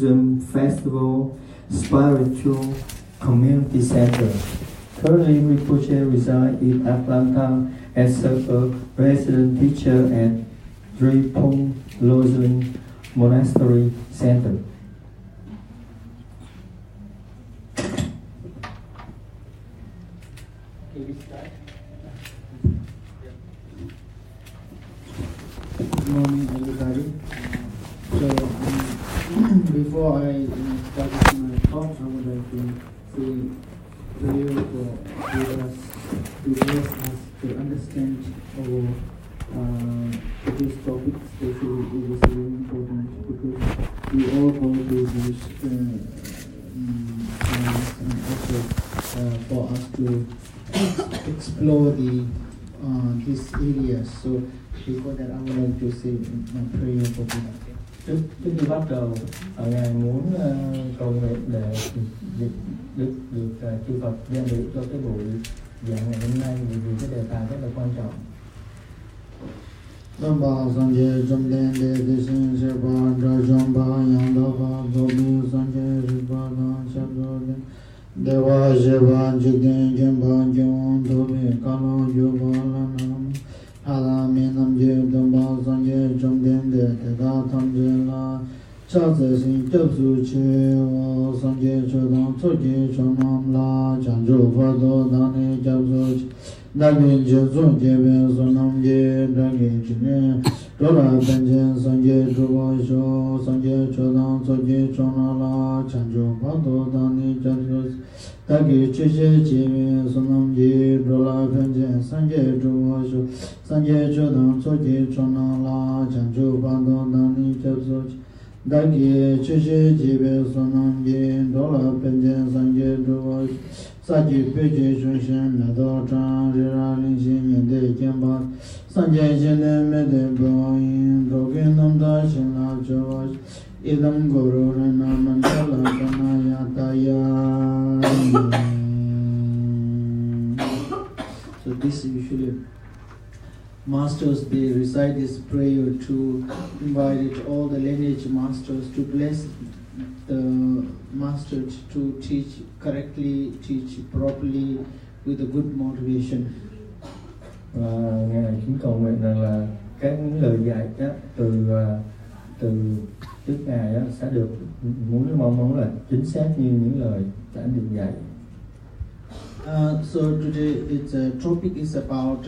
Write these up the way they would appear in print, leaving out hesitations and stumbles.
Buddhism Festival Spiritual Community Center. Currently, Rinpoche resides in Atlanta as a resident teacher at Drepung Losing Monastery Center. Good morning, everybody. Before I start my talk, I would like to say prayer to bless us to understand this topic. Especially, it is very important because we all go through this science, and also for us to explore this area. So before that, I would like to say my prayer for people. Trước khi bắt đầu, Ngài muốn cầu nguyện để được chư Phật đem được cho cái buổi giảng ngày hôm nay, vì cái đề tài rất là quan trọng. Nam Ba Sanje Jamden De Dishin Sepa Drajamba Yandava Gobi Sanje Ripada Chabdode Deva Sheva Jigden Jamba Jyon Tobe Kalo Yuvala Nam Alami Namje Damba Sanje Jamden De Teta Tamje La Chaze Sin Jabsu Che O Sanje Chodam Tsoji Chonam La Chanju Fado Dani Jabsu Che Dagi Jesu Jebe Sonam Je Dagi Chine Dora Benjen Sanje Druva Sho Sanje Chodam Tsoji Chona La Chanju Fado Dani Jabsu Dagi Chiche Jebe Sonam Je Dora Benjen Sanje Druva Sho Sanje Chodam Tsoji Chona La Chanju Fado Dani Jabsu Dagi Chiche Jebe Sonam Je Dora Benjen Sanje Druva Sho Saji Peche Shushen Nado Chan Rira Lingshin Yende Kemba Sanje Jene Mede Boyin Dogen Namda Shinla Chavash Idam Guru Rana Mandala Kanaya Taya. So this usually masters, they recite this prayer to invite all the lineage masters to bless the master to teach correctly, teach properly with a good motivation. Và Ngài chúng cầu nguyện rằng là các lời dạy đó, từ trước Ngài đó, sẽ được mong muốn là chính xác như những lời đã được dạy. So today its topic is about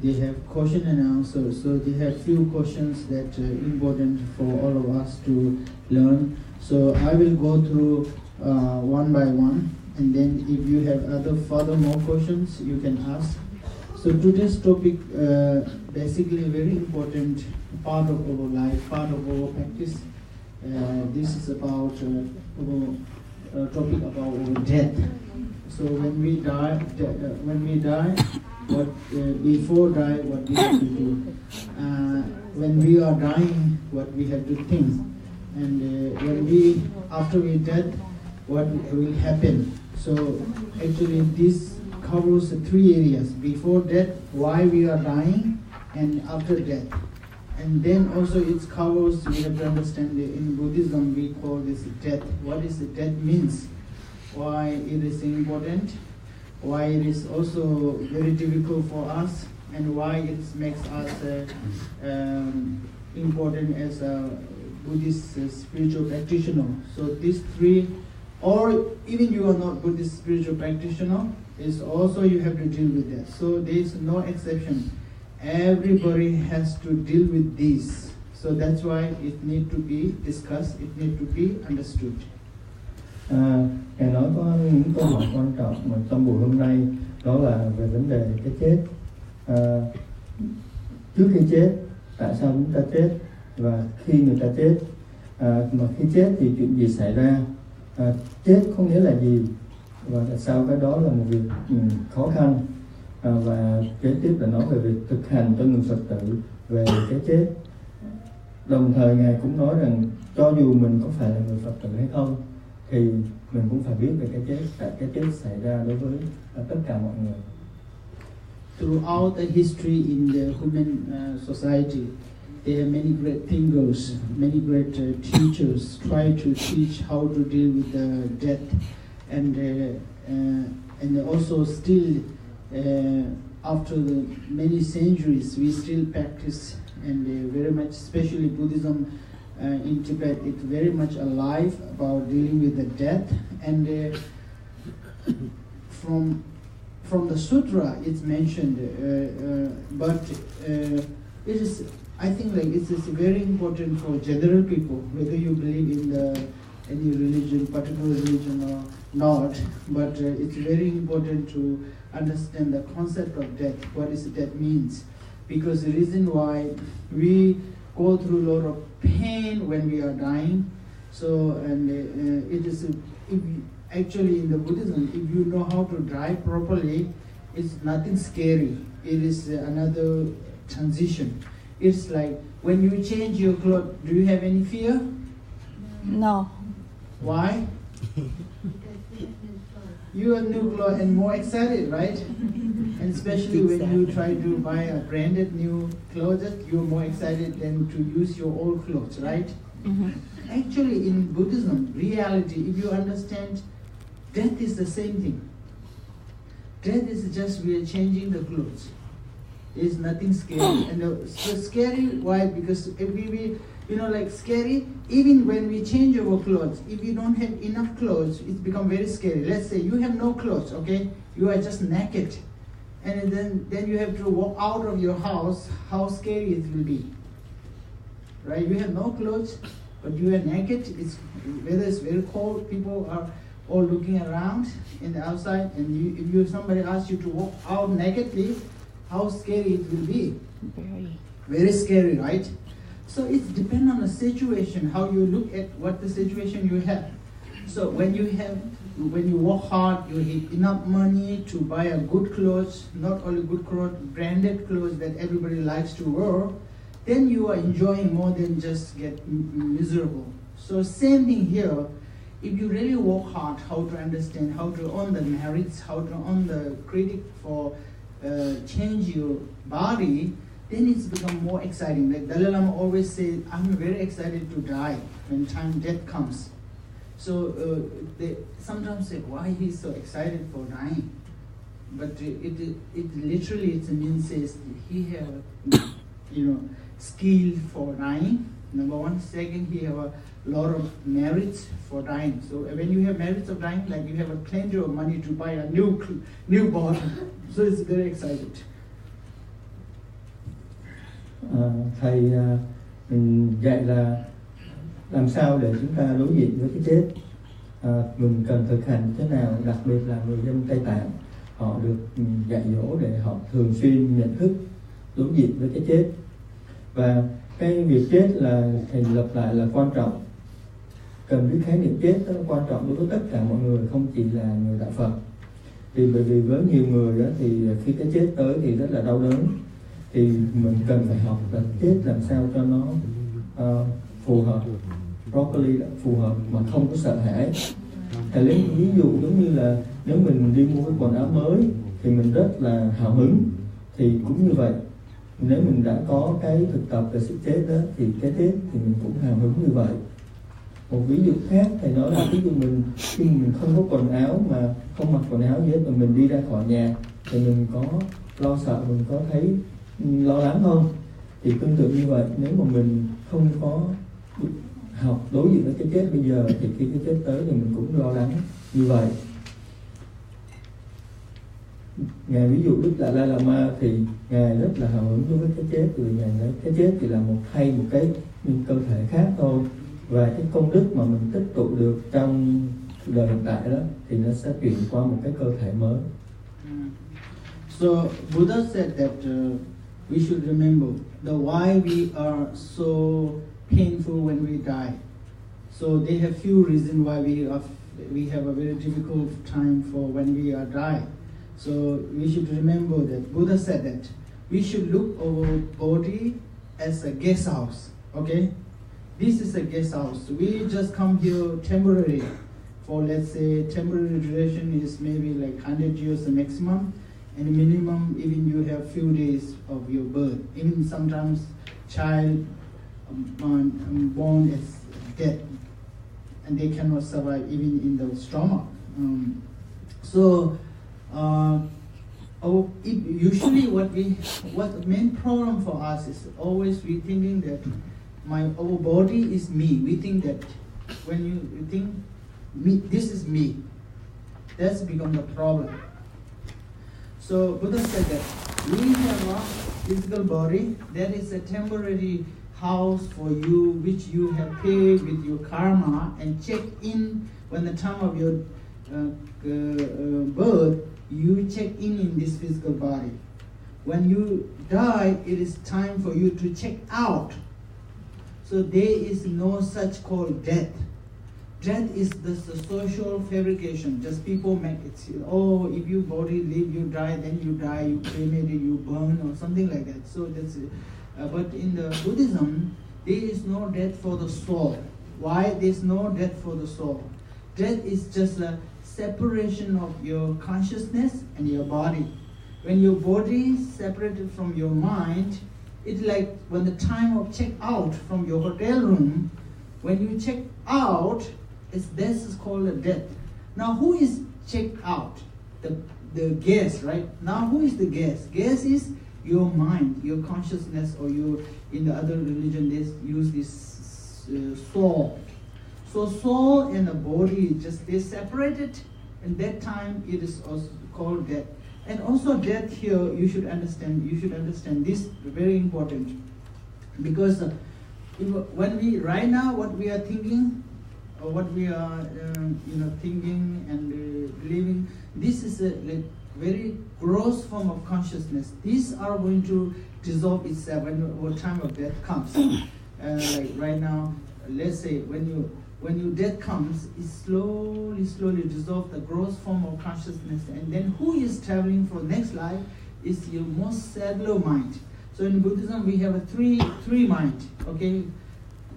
they have question and answer. So they have few questions that important for all of us to learn. So I will go through one by one, and then if you have further more questions, you can ask. So today's topic, basically a very important part of our life, part of our practice. This is about topic about our death. So when we die, what before die, what we have to do. When we are dying, what we have to think. And after we dead, what will happen? So actually this covers three areas: before death, why we are dying, and after death. And then also it covers, we have to understand in Buddhism we call this death. What is the death means? Why it is important? Why it is also very difficult for us? And why it makes us important as a Buddhist spiritual practitioner. So these three, or even you are not Buddhist spiritual practitioner, is also you have to deal with that. So there is no exception. Everybody has to deal with these. So that's why it need to be discussed, it need to be understood. Ngài nói có những câu hỏi quan trọng mà trong buổi hôm nay, đó là về vấn đề cái chết. Trước khi chết, tại sao chúng ta chết, và khi người ta chết, mà khi chết thì chuyện gì xảy ra, chết có nghĩa là gì, và tại sao cái đó là một việc khó khăn, và kế tiếp là nói về việc thực hành cho người Phật tử về cái chết. Đồng thời Ngài cũng nói rằng cho dù mình có phải là người Phật tử hay không thì mình cũng phải biết về cái chết, tại cái chết xảy ra đối với tất cả mọi người. Throughout the history in the human society, There are many great thinkers, many great teachers try to teach how to deal with death, and also still after the many centuries we still practice, and very much, especially Buddhism in Tibet, it's very much alive about dealing with the death. And from the sutra it's mentioned, but it is, I think, like it's very important for general people, whether you believe in any religion, particular religion or not. But it's very important to understand the concept of death. What is death means? Because the reason why we go through a lot of pain when we are dying. So, and it is actually in the Buddhism, if you know how to die properly, it's nothing scary. It is another transition. It's like when you change your clothes, do you have any fear? No. Why? You have new clothes and more excited, right? And especially when you try to buy a branded new clothes, you're more excited than to use your old clothes, right? Mm-hmm. Actually, in Buddhism, reality, if you understand, death is the same thing. Death is just we are changing the clothes. It's nothing scary. And so scary, why? Because if we like scary, even when we change our clothes, if you don't have enough clothes, it's become very scary. Let's say you have no clothes, okay? You are just naked. And then you have to walk out of your house, how scary it will be. Right? You have no clothes, but you are naked. Weather is very cold, people are all looking around in the outside, and if somebody asks you to walk out nakedly, how scary it will be. Very scary, right? So it depends on the situation, how you look at what the situation you have. So when you work hard, you have enough money to buy a good clothes, not only good clothes, branded clothes that everybody likes to wear, then you are enjoying more than just get miserable. So same thing here. If you really work hard, how to understand, how to earn the merits, how to earn the credit for change your body, then it's become more exciting. Like Dalai Lama always says, I'm very excited to die when death comes. So they sometimes say, why he's so excited for dying? But it literally means says he have skill for dying. Number one. Second, he have a lot of merits for dying. So when you have merits of dying, like you have a plenty of money to buy a new body. So it's very excited. Thầy dạy là làm sao để chúng ta đối diện với cái chết. Mình cần thực hành thế nào, đặc biệt là người dân Tây Tạng, họ được dạy dỗ để họ thường xuyên nhận thức đối diện với cái chết. Và cái việc chết là thầy lập lại là quan trọng. Cần biết khái niệm chết đó là quan trọng đối với tất cả mọi người, không chỉ là người đạo Phật. Thì bởi vì với nhiều người đó thì khi cái chết tới thì rất là đau đớn, thì mình cần phải học là chết làm sao cho nó phù hợp, properly, phù hợp mà không có sợ hãi. Thầy lấy ví dụ giống như là nếu mình đi mua cái quần áo mới thì mình rất là hào hứng, thì cũng như vậy, nếu mình đã có cái thực tập về sự chết đó thì cái chết thì mình cũng hào hứng như vậy. Một ví dụ khác thầy nói là ví dụ khi mình không có quần áo, mà không mặc quần áo gì hết, mà mình đi ra khỏi nhà thì mình có lo sợ, mình có thấy lo lắng không? Thì tương tự như vậy, nếu mà mình không có học đối diện với cái chết bây giờ thì khi cái chết tới thì mình cũng lo lắng như vậy. Ngài ví dụ Đức Dalai Lama thì Ngài rất là hào hứng đối với cái chết, vì Ngài nói cái chết thì là một cái cơ thể khác thôi, và cái công đức mà mình tích tụ được trong đời hiện tại đó thì nó sẽ chuyển qua một cái cơ thể mới. So Buddha said that we should remember the why we are so painful when we die. So they have few reasons why we have a very difficult time for when we are die. So we should remember that Buddha said that we should look our body as a guest house. Okay, this is a guest house. We just come here temporarily. For let's say temporary duration is maybe like 100 years the maximum, and minimum even you have few days of your birth. Even sometimes child born as dead, and they cannot survive even in the stomach. Usually what the main problem for us is always we thinking that our body is me. We think that when you think me, this is me, that's become the problem. So Buddha said that we have a physical body that is a temporary house for you, which you have paid with your karma and checked in when the time of your birth. You check in this physical body. When you die, it is time for you to check out. So there is no such called death. Death is the social fabrication. Just people make it. Oh, if your body live, you die, then you die, you cremate it, you burn, or something like that. So that's it. But in the Buddhism, there is no death for the soul. Why there's no death for the soul? Death is just a separation of your consciousness and your body. When your body is separated from your mind, it's like when the time of check out from your hotel room, when you check out, this is called a death. Now who is checked out? The guest, right? Now who is the guest? Guest is your mind, your consciousness, or you, in the other religion they use this soul. So soul and the body, they separated, and that time it is also called death. And also death here, you should understand this, very important. Because when we, right now, what we are thinking, or what we are thinking and believing, this is a very gross form of consciousness. These are going to dissolve itself when time of death comes. Like right now, let's say when your death comes, it slowly dissolves the gross form of consciousness, and then who is traveling for next life is your most subtle mind. So in Buddhism we have a three mind, okay,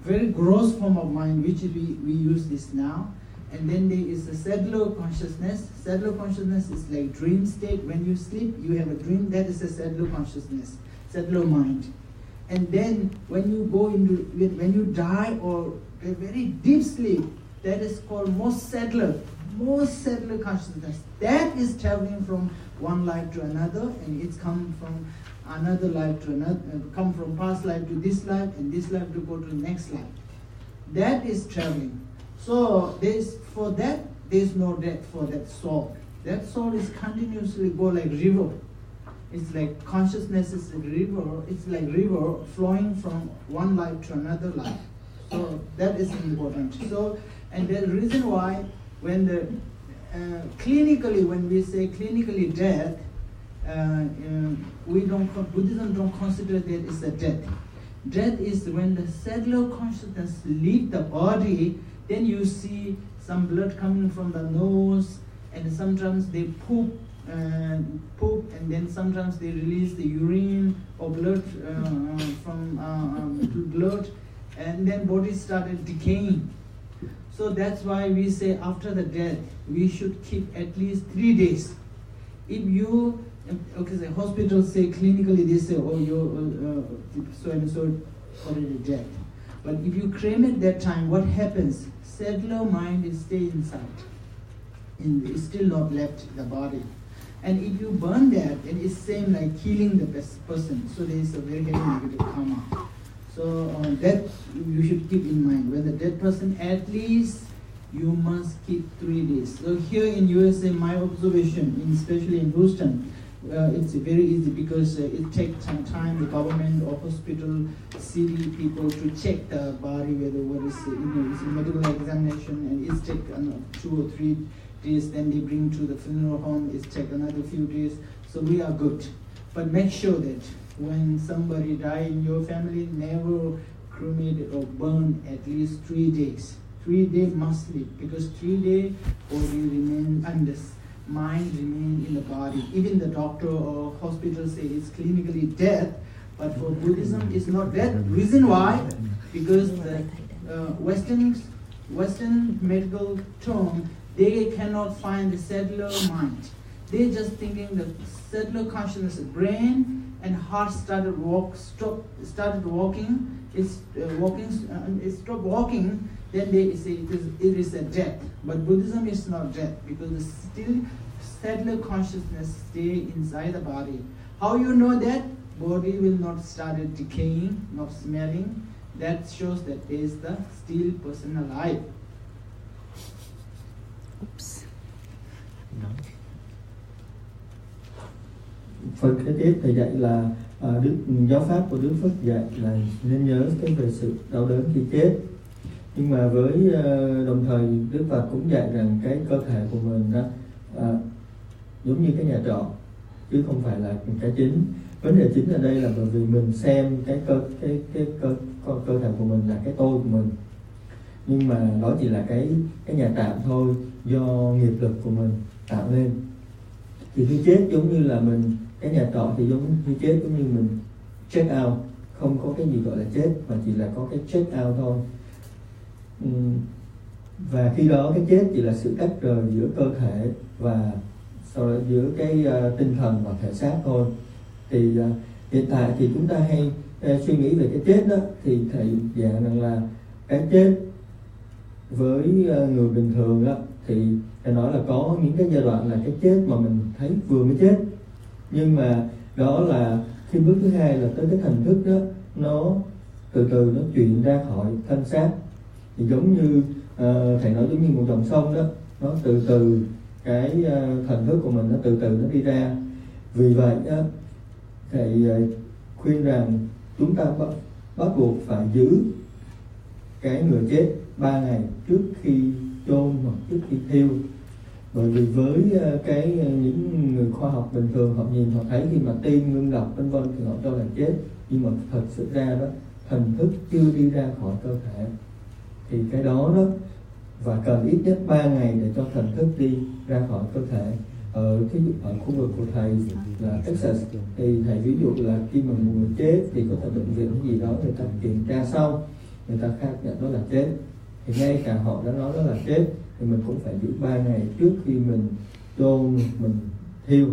very gross form of mind, which we use this now, and then there is a subtle consciousness. Subtle consciousness is like dream state. When you sleep, you have a dream. That is a subtle consciousness, subtle mind. And then when you die or a very deep sleep, that is called most subtle consciousness. That is traveling from one life to another, and it's come from another life to another, come from past life to this life, and this life to go to the next life. That is traveling. So there's no death for that soul. That soul is continuously go like river. It's like consciousness is a river. It's like river flowing from one life to another life. So that is important. So, and the reason why when clinically, when we say clinically death, Buddhism don't consider that as a death. Death is when the subtle consciousness leaves the body, then you see some blood coming from the nose, and sometimes they poop, and then sometimes they release the urine or blood from blood, and then body started decaying. So that's why we say after the death, we should keep at least 3 days. If you, okay, the hospitals say clinically, they say, oh, you're so and so already dead. But if you cremate that time, what happens? Subtle mind is stay inside. It's still not left the body. And if you burn that, then it's same like killing the person. So there is a very heavy negative karma. So that you should keep in mind. When the dead person, at least you must keep 3 days. So here in USA, my observation, especially in Houston, it's very easy because it takes some time. The government or hospital, city people to check the body whether what is it's a medical examination, and it's take 2 or 3 days. Then they bring to the funeral home. It's take another few days. So we are good, but make sure that when somebody die in your family, never cremate or burn at least 3 days. 3 days must sleep, because 3 days body remain and the mind remain in the body. Even the doctor or hospital say it's clinically death, but for Buddhism it's not death. Reason why? Because the Western medical term, they cannot find the subtle mind. They're just thinking the subtle consciousness, brain and heart started walking. It stopped walking. Then they say it is a death. But Buddhism is not death, because the still settler consciousness stay inside the body. How you know that? Body will not start decaying, not smelling. That shows that there is the still person alive. Oops. Phần kế tiếp thầy dạy là giáo pháp của Đức Phật dạy là nên nhớ cái về sự đau đớn khi chết. Nhưng mà với đồng thời Đức Phật cũng dạy rằng cái cơ thể của mình đó giống như cái nhà trọ chứ không phải là cái chính. Vấn đề chính ở đây là bởi vì mình xem cái cơ thể của mình là cái tôi của mình, nhưng mà đó chỉ là cái nhà tạm thôi, do nghiệp lực của mình tạo nên. Thì khi chết giống như là mình, cái nhà trọ thì khi chết giống như mình check out, không có cái gì gọi là chết mà chỉ là có cái check out thôi. Và khi đó cái chết chỉ là sự tách rời giữa cơ thể và sau đó giữa cái tinh thần và thể xác thôi. Thì hiện tại thì chúng ta hay suy nghĩ về cái chết đó, thì thầy giảng rằng là cái chết với người bình thường đó, thì thầy nói là có những cái giai đoạn là cái chết mà mình thấy vừa mới chết, nhưng mà đó là khi bước thứ hai là tới cái thần thức đó, nó từ từ nó chuyển ra khỏi thân xác. Thì giống như thầy nói giống như một dòng sông đó, nó từ từ cái thần thức của mình nó từ từ nó đi ra. Vì vậy đó, thầy khuyên rằng chúng ta bắt buộc phải giữ cái người chết 3 ngày trước khi chôn hoặc trước khi thiêu. Bởi vì với những người khoa học bình thường, họ nhìn họ thấy khi mà tim ngưng đập vân vân thì họ cho là chết, nhưng mà thật sự ra đó thần thức chưa đi ra khỏi cơ thể. Thì cái đó và cần ít nhất 3 ngày để cho thần thức đi ra khỏi cơ thể. Ở khu vực của thầy là Texas thì thầy ví dụ là khi mà một người chết thì có thể bệnh viện cái gì đó người ta kiểm tra sau, người ta xác nhận đó là chết, thì ngay cả họ đã nói đó là chết thì mình cũng phải giữ 3 ngày trước khi mình chôn, mình thiêu.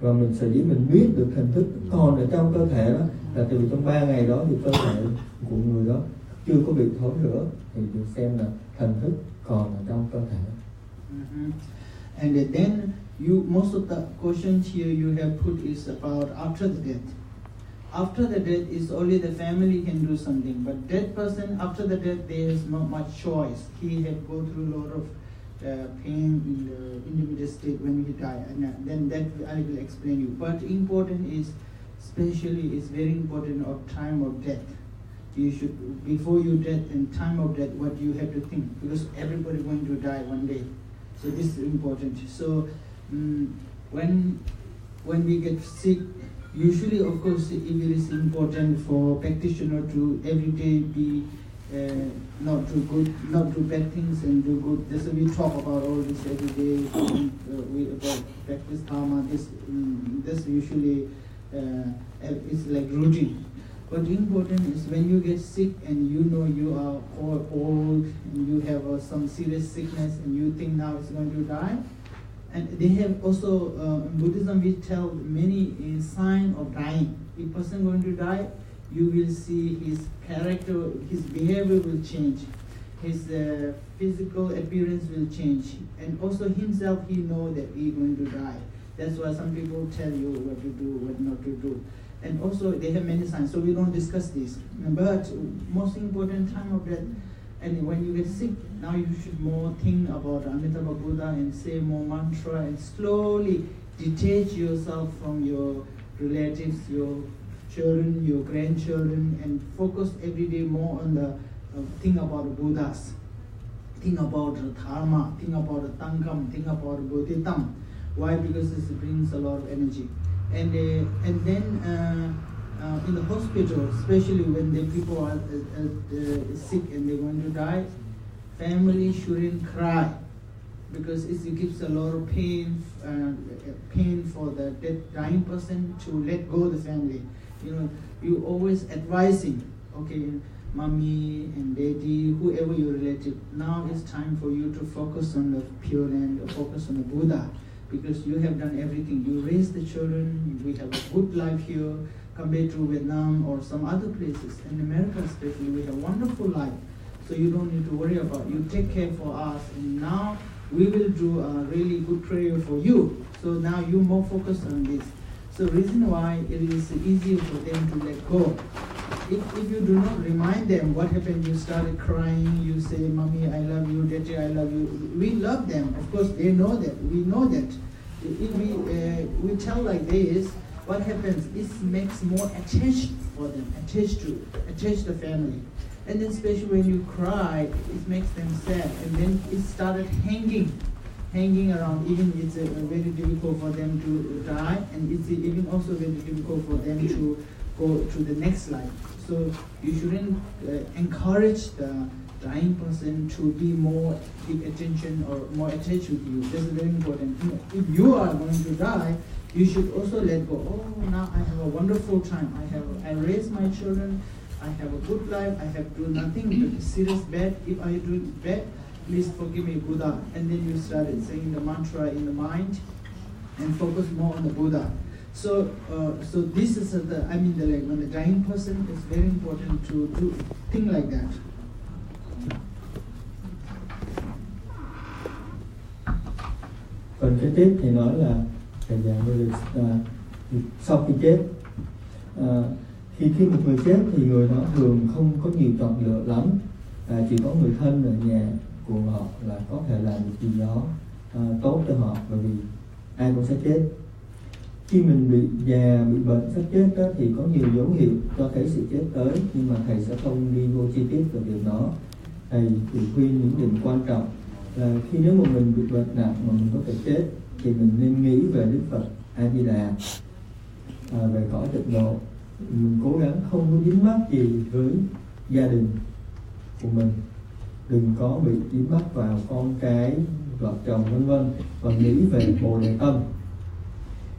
Và mình sở dĩ mình biết được thần thức còn ở trong cơ thể đó là từ trong 3 ngày đó thì cơ thể của người đó chưa có bị thối rữa, thì được xem là thần thức còn ở trong cơ thể. And then most of the questions here you have put is about after the death. After the death is only the family can do something, but dead person after the death there is not much choice. He had go through a lot of pain in the intermediate state when he died, and then that I will explain you. But important is, especially is very important of time of death. You should, before your death and time of death, what you have to think, because everybody going to die one day. So this is important. So when we get sick, usually of course it is important for practitioner to every day be not do bad things and do good. So we talk about all this every day. We about practice dharma. This usually is like routine. But important is when you get sick and you know you are old and you have some serious sickness and you think now it's going to die. And they have also, in Buddhism we tell many signs of dying. If a person going to die, you will see his character, his behavior will change. His physical appearance will change. And also himself, he know that he going to die. That's why some people tell you what to do, what not to do. And also they have many signs, so we don't discuss this. But most important time of death, and when you get sick, now you should more think about Amitabha Buddha and say more mantra and slowly detach yourself from your relatives, your children, your grandchildren, and focus every day more on the think about the Buddhas, think about the Dharma, think about the Tangam, think about the Bodhitam. Why? Because this brings a lot of energy. And then in the hospital, especially when the people are sick and they're going to die, family shouldn't cry, because it gives a lot of pain for the dying person to let go of the family. You know, you always advising, okay, mommy and daddy, whoever your relative, now it's time for you to focus on the Pure Land, focus on the Buddha. because you have done everything. You raised the children, we have a good life here compared to Vietnam or some other places. In America especially, we have wonderful life. So you don't need to worry about, you take care for us, and now we will do a really good prayer for you. So now you more focused on this. So reason why it is easier for them to let go. If you do not remind them what happened, you started crying, you say, Mommy, I love you, Daddy, I love you. We love them, of course, they know that, we know that. If we tell like this, what happens, it makes more attached for them, attached the family. And then especially when you cry, it makes them sad. And then it started hanging around. Even it's very difficult for them to die, and it's even also very difficult for them to go to the next life. So you shouldn't encourage the dying person to be more give attention or more attached with you. This is very important. If you are going to die, you should also let go. Oh, now I have a wonderful time. I raise my children. I have a good life. I have do nothing serious bad. If I do bad, please forgive me, Buddha. And then you started saying the mantra in the mind and focus more on the Buddha. So this is when the dying person, it's very important to do thing like that. Phần kế tiếp thì nói là sau khi chết, khi một người chết thì người đó thường không có nhiều chọn lựa lắm, chỉ có người thân ở nhà của họ là có thể làm được gì đó tốt cho họ, bởi vì ai cũng sẽ chết. Khi mình bị già, bị bệnh, sắp chết đó, thì có nhiều dấu hiệu cho thấy sự chết tới, nhưng mà thầy sẽ không đi vô chi tiết về điều đó. Thầy chỉ khuyên những điểm quan trọng là khi nếu mà mình bị bệnh nặng mà mình có thể chết thì mình nên nghĩ về Đức Phật A Di Đà, về cõi tịnh độ. Mình cố gắng không có dính mắc gì với gia đình của mình, đừng có bị dính mắc vào con cái, vợ chồng vân vân, và nghĩ về Bồ Đề tâm.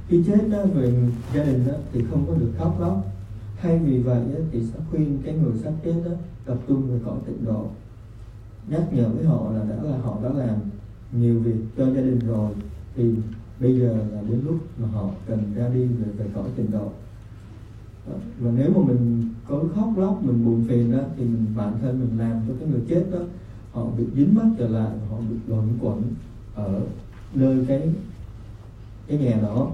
Khi chết đó, về gia đình đó, thì không có được khóc lóc. Thay vì vậy đó, thì sẽ khuyên cái người sắp chết đó, tập trung về cõi tịnh độ, nhắc nhở với họ là họ đã làm nhiều việc cho gia đình rồi, thì bây giờ là đến lúc mà họ cần ra đi về cõi tịnh độ. Và nếu mà mình có khóc lóc, mình buồn phiền đó, thì bản thân mình làm cho cái người chết đó họ bị dính mắc trở lại, họ bị luẩn quẩn ở nơi cái nhà đó.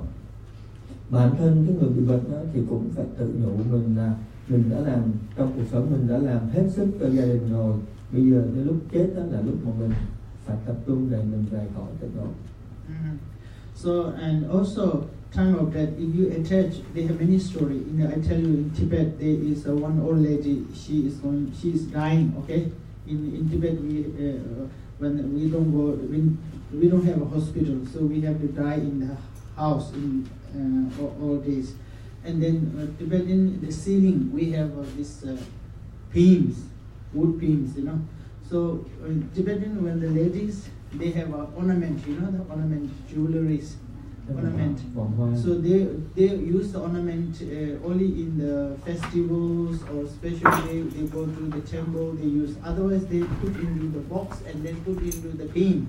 Bản thân cái người bị bệnh đó thì cũng phải tự nhủ mình là mình đã làm trong cuộc sống, mình đã làm hết sức cho gia đình rồi, bây giờ cái lúc chết đó là lúc mà mình phải tập trung để mình về cõi tịnh độ. So and also time of death, if you attach, they have many story. I tell you, in Tibet there is one old lady. She is dying. Okay, in Tibet when we don't have a hospital, so we have to die in the house in all days. And then Tibetan, the ceiling we have this beams, wood beams, you know. So Tibetan, when the ladies, they have an ornament, you know, the ornament, jewelries, ornament. So they use the ornament only in the festivals or special day. They go to the temple, they use. Otherwise, they put into the box and then put into the beam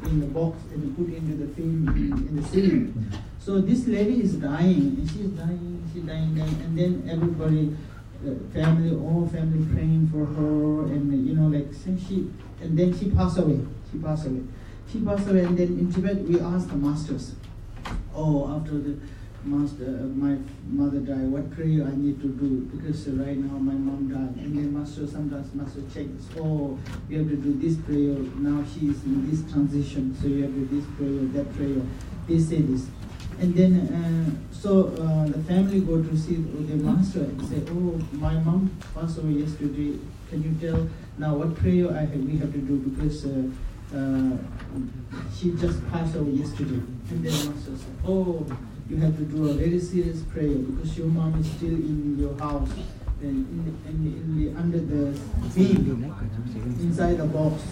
in the box and put into the beam in the ceiling. So this lady is dying, and she's dying, and then everybody, all family praying for her, and you know, like and then she passed away. And then in Tibet we asked the masters, after the master, my mother died, what prayer I need to do, because right now my mom died. And then sometimes master checks, you have to do this prayer, now she is in this transition, so you have to do this prayer, that prayer. They say this. And then, the family go to see the master and say, my mom passed away yesterday. Can you tell now what prayer we have to do, because she just passed away yesterday. And then the master said, you have to do a very serious prayer, because your mom is still in your house, and under the beam, inside the box.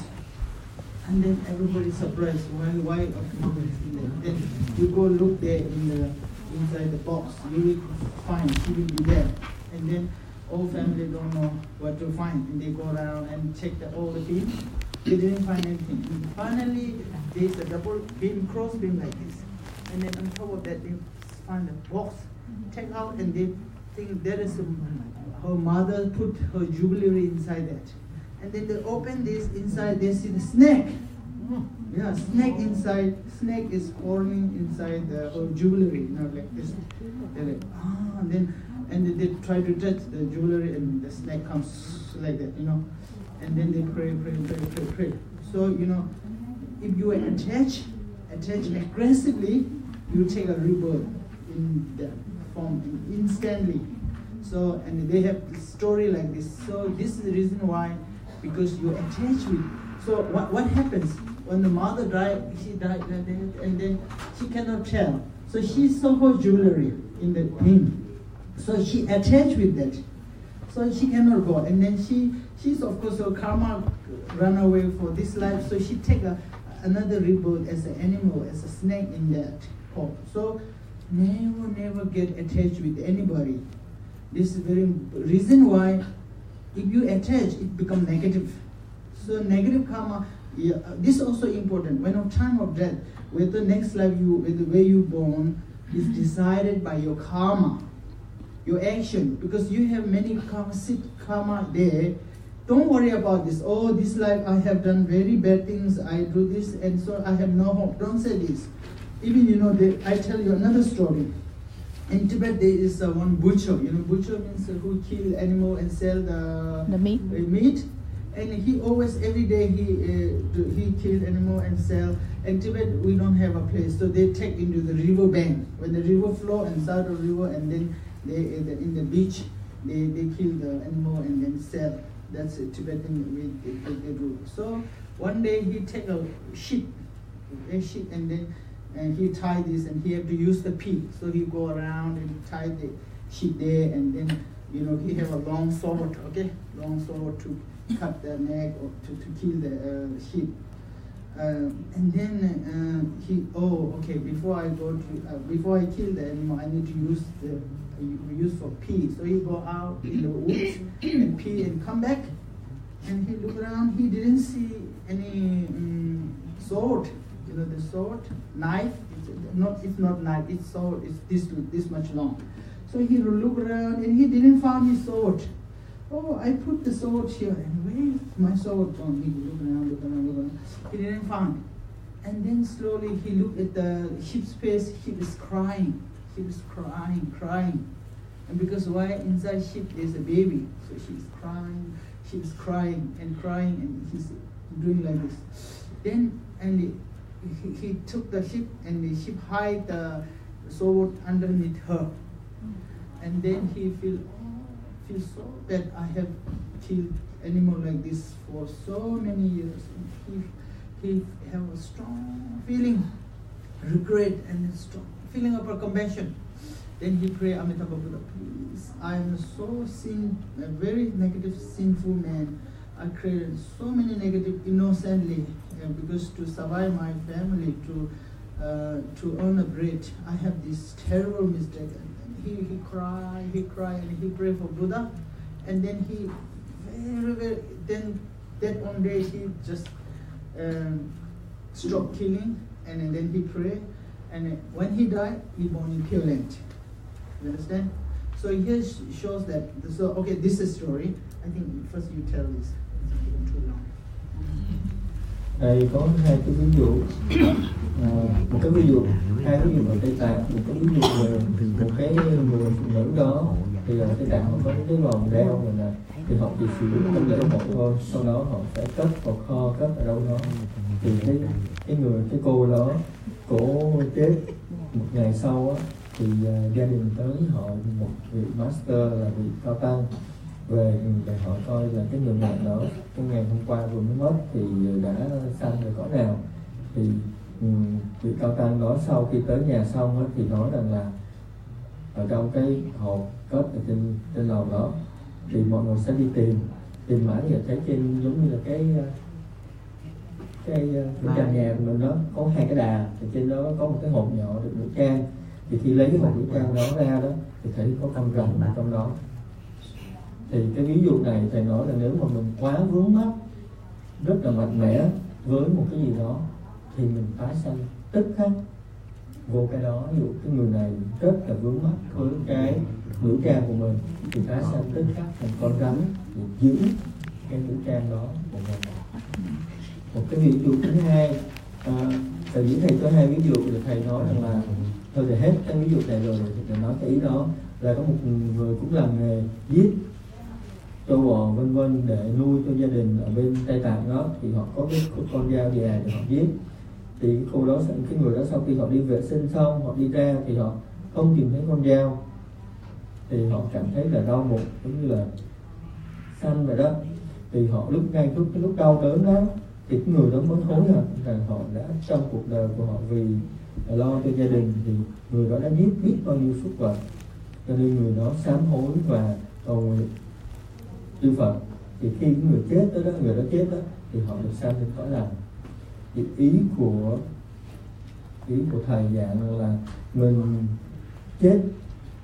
And then everybody's surprised, why mom is in there? Then you go look there inside the box, you will find she will be there. And then all family don't know what to find, and they go around and check all the beams. They didn't find anything. And finally, there's a double beam, cross beam like this. and then on top of that they find a box, take out, and they think there is her mother put her jewelry inside that. And then they open this, inside they see the snake. Yeah, snake inside. Snake is crawling inside her jewelry, like this. They're like, and then they try to touch the jewelry, and the snake comes like that, And then they pray. So, if you attach aggressively, you take a rebirth in that form instantly. So, and they have this story like this. So this is the reason why, because you attach with. So what happens when the mother died? She died like that, and then she cannot tell. So she saw her jewelry in the ring. So she attached with that. So she cannot go, and then she's of course her karma run away for this life. So she take another rebirth as an animal, as a snake in that form. So never get attached with anybody. This is very reason why if you attach, it becomes negative. So negative karma, this is also important. When of time of death, whether next life whether where you born is decided by your karma, your action, because you have many karma there. Don't worry about this. Oh, this life I have done very bad things. I do this, and so I have no hope. Don't say this. Even I tell you another story. In Tibet, there is one butcher. Butcher means who kill animal and sell the meat. And he always, every day, he kill animal and sell. In Tibet, we don't have a place, so they take into the river bank. When the river flow inside the river, and then in the beach, they kill the animal and then sell. That's a Tibetan way they do. So one day he take a sheep, and then he tie this, and he have to use the pig. So he go around and tie the sheep there, and then he have a long sword, long sword to cut the neck or to kill the sheep. And then before I kill the animal, I need to use for pee. So he go out in the woods and pee and come back, and he look around. He didn't see any sword. The sword, knife. It's not knife. It's sword. It's this much long. So he look around and he didn't find his sword. Oh, I put the sword here, and where is my sword gone? He look around. He didn't find. And then slowly he looked at the sheep's face. She was crying. She was crying. And because why? Inside sheep there's a baby. So she was crying, and he's doing like this. Then, and he took the sheep, and the sheep hide the sword underneath her. And then he feel so that I have killed animal like this for so many years. And he have a strong feeling, regret, and a strong feeling of compassion. Then he pray, Amitabha Buddha, please, I am so a very negative, sinful man. I created so many negative innocently, because to survive my family, to earn a bread, I have this terrible mistake. He cried, and he prayed for Buddha, and then he then that one day he just stopped killing, and then he prayed, and when he died, he born in Pure Land. You understand? So here shows that. So okay, this is a story. I think first you tell this. It's too long. Đây có hai cái ví dụ, một cái ví dụ, hai cái ví dụ ở Tây Tạng, một cái ví dụ về một cái người phụ nữ đó, thì ở Tây Tạng họ có những cái vòng đeo này nè, thì họ chỉ sử dụng trong lễ hội thôi, sau đó họ sẽ cất vào kho, cất ở đâu đó, thì cái cô đó, cổ chết một ngày sau á, thì gia đình tới họ một vị master là vị cao tăng về để hỏi coi là cái người mẹ đó cái ngày hôm qua vừa mới mất thì đã sanh về cõi nào. Thì vị cao tăng đó sau khi tới nhà xong đó, thì nói rằng là ở trong cái hộp cất ở trên lầu đó thì mọi người sẽ đi tìm mãi giờ thấy trên giống như là cái trần nhà của mình đó có hai cái đà, thì trên đó có một cái hộp nhỏ được nữ trang. Thì khi lấy cái hộp nữ trang đó ra đó thì thấy có con rồng ở trong đó. Thì cái ví dụ này thầy nói là nếu mà mình quá vướng mắc rất là mạnh mẽ với một cái gì đó thì mình tái sanh tức khắc. vô cái đó. Ví dụ cái người này rất là vướng mắc với cái nữ trang của mình thì ta sẽ tích khắc thành con rắn để giữ cái nữ trang đó của mình. Một cái ví dụ thứ hai, thầy với thầy có hai ví dụ để thầy nói rằng là thôi thì hết cái ví dụ này rồi thì thầy nói cái ý đó là có một người cũng làm nghề giết trâu bò vân vân để nuôi cho gia đình ở bên Tây Tạng đó, thì họ có cái con dao dài để họ giết. Thì cái cô đó, cái người đó sau khi họ đi vệ sinh xong, họ đi ra thì họ không tìm thấy con dao, thì họ cảm thấy là đau bụng giống như là xanh vậy đó. Thì họ lúc đau đớn đó thì cái người đó mới hối hận rằng họ đã trong cuộc đời của họ vì lo cho gia đình thì người đó đã giết biết bao nhiêu súc vật, cho nên người đó sám hối và cầu nguyện chư Phật. Thì khi cái người chết đó, người đó chết đó thì họ được sanh lên cõi lành. Thì ý của thầy dạng là mình chết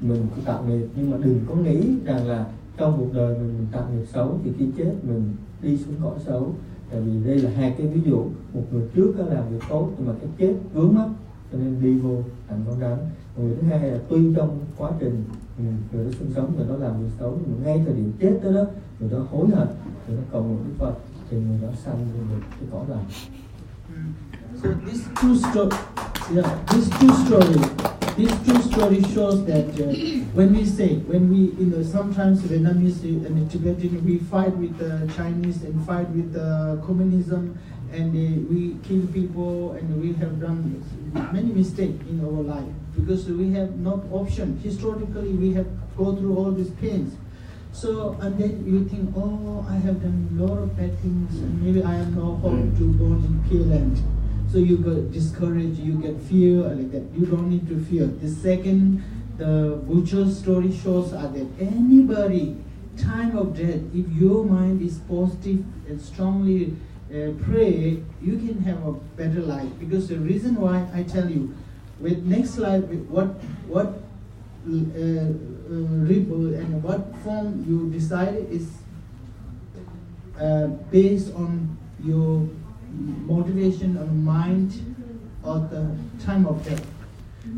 mình cũng tạo nghiệp, nhưng mà đừng có nghĩ rằng là trong cuộc đời mình tạo nghiệp xấu thì khi chết mình đi xuống cõi xấu. Tại vì đây là hai cái ví dụ, một người trước đó làm việc tốt nhưng mà cái chết vướng mắc cho nên đi vô thành con rắn. Người thứ hai là tuy trong quá trình người đó sinh sống, người đó làm việc xấu, nhưng mà ngay thời điểm chết đó, người đó hối hận, người đó cầu nguyện Đức Phật thì người đó sanh được cái cõi lành. So these two stories shows that when we sometimes Vietnamese and Tibetan we fight with the Chinese and fight with the communism, and we kill people, and we have done many mistakes in our life because we have no option. Historically, we have go through all these pains. So, and then you think, oh, I have done a lot of bad things, and maybe I am not home to born in Pure Land. So you get discouraged, you get fear like that. You don't need to fear. The second, the butcher's story shows are that anybody, time of death, if your mind is positive and strongly pray, you can have a better life. Because the reason why I tell you, with next life, what rebirth and what form you decide is based on your motivation on mind or the time of death.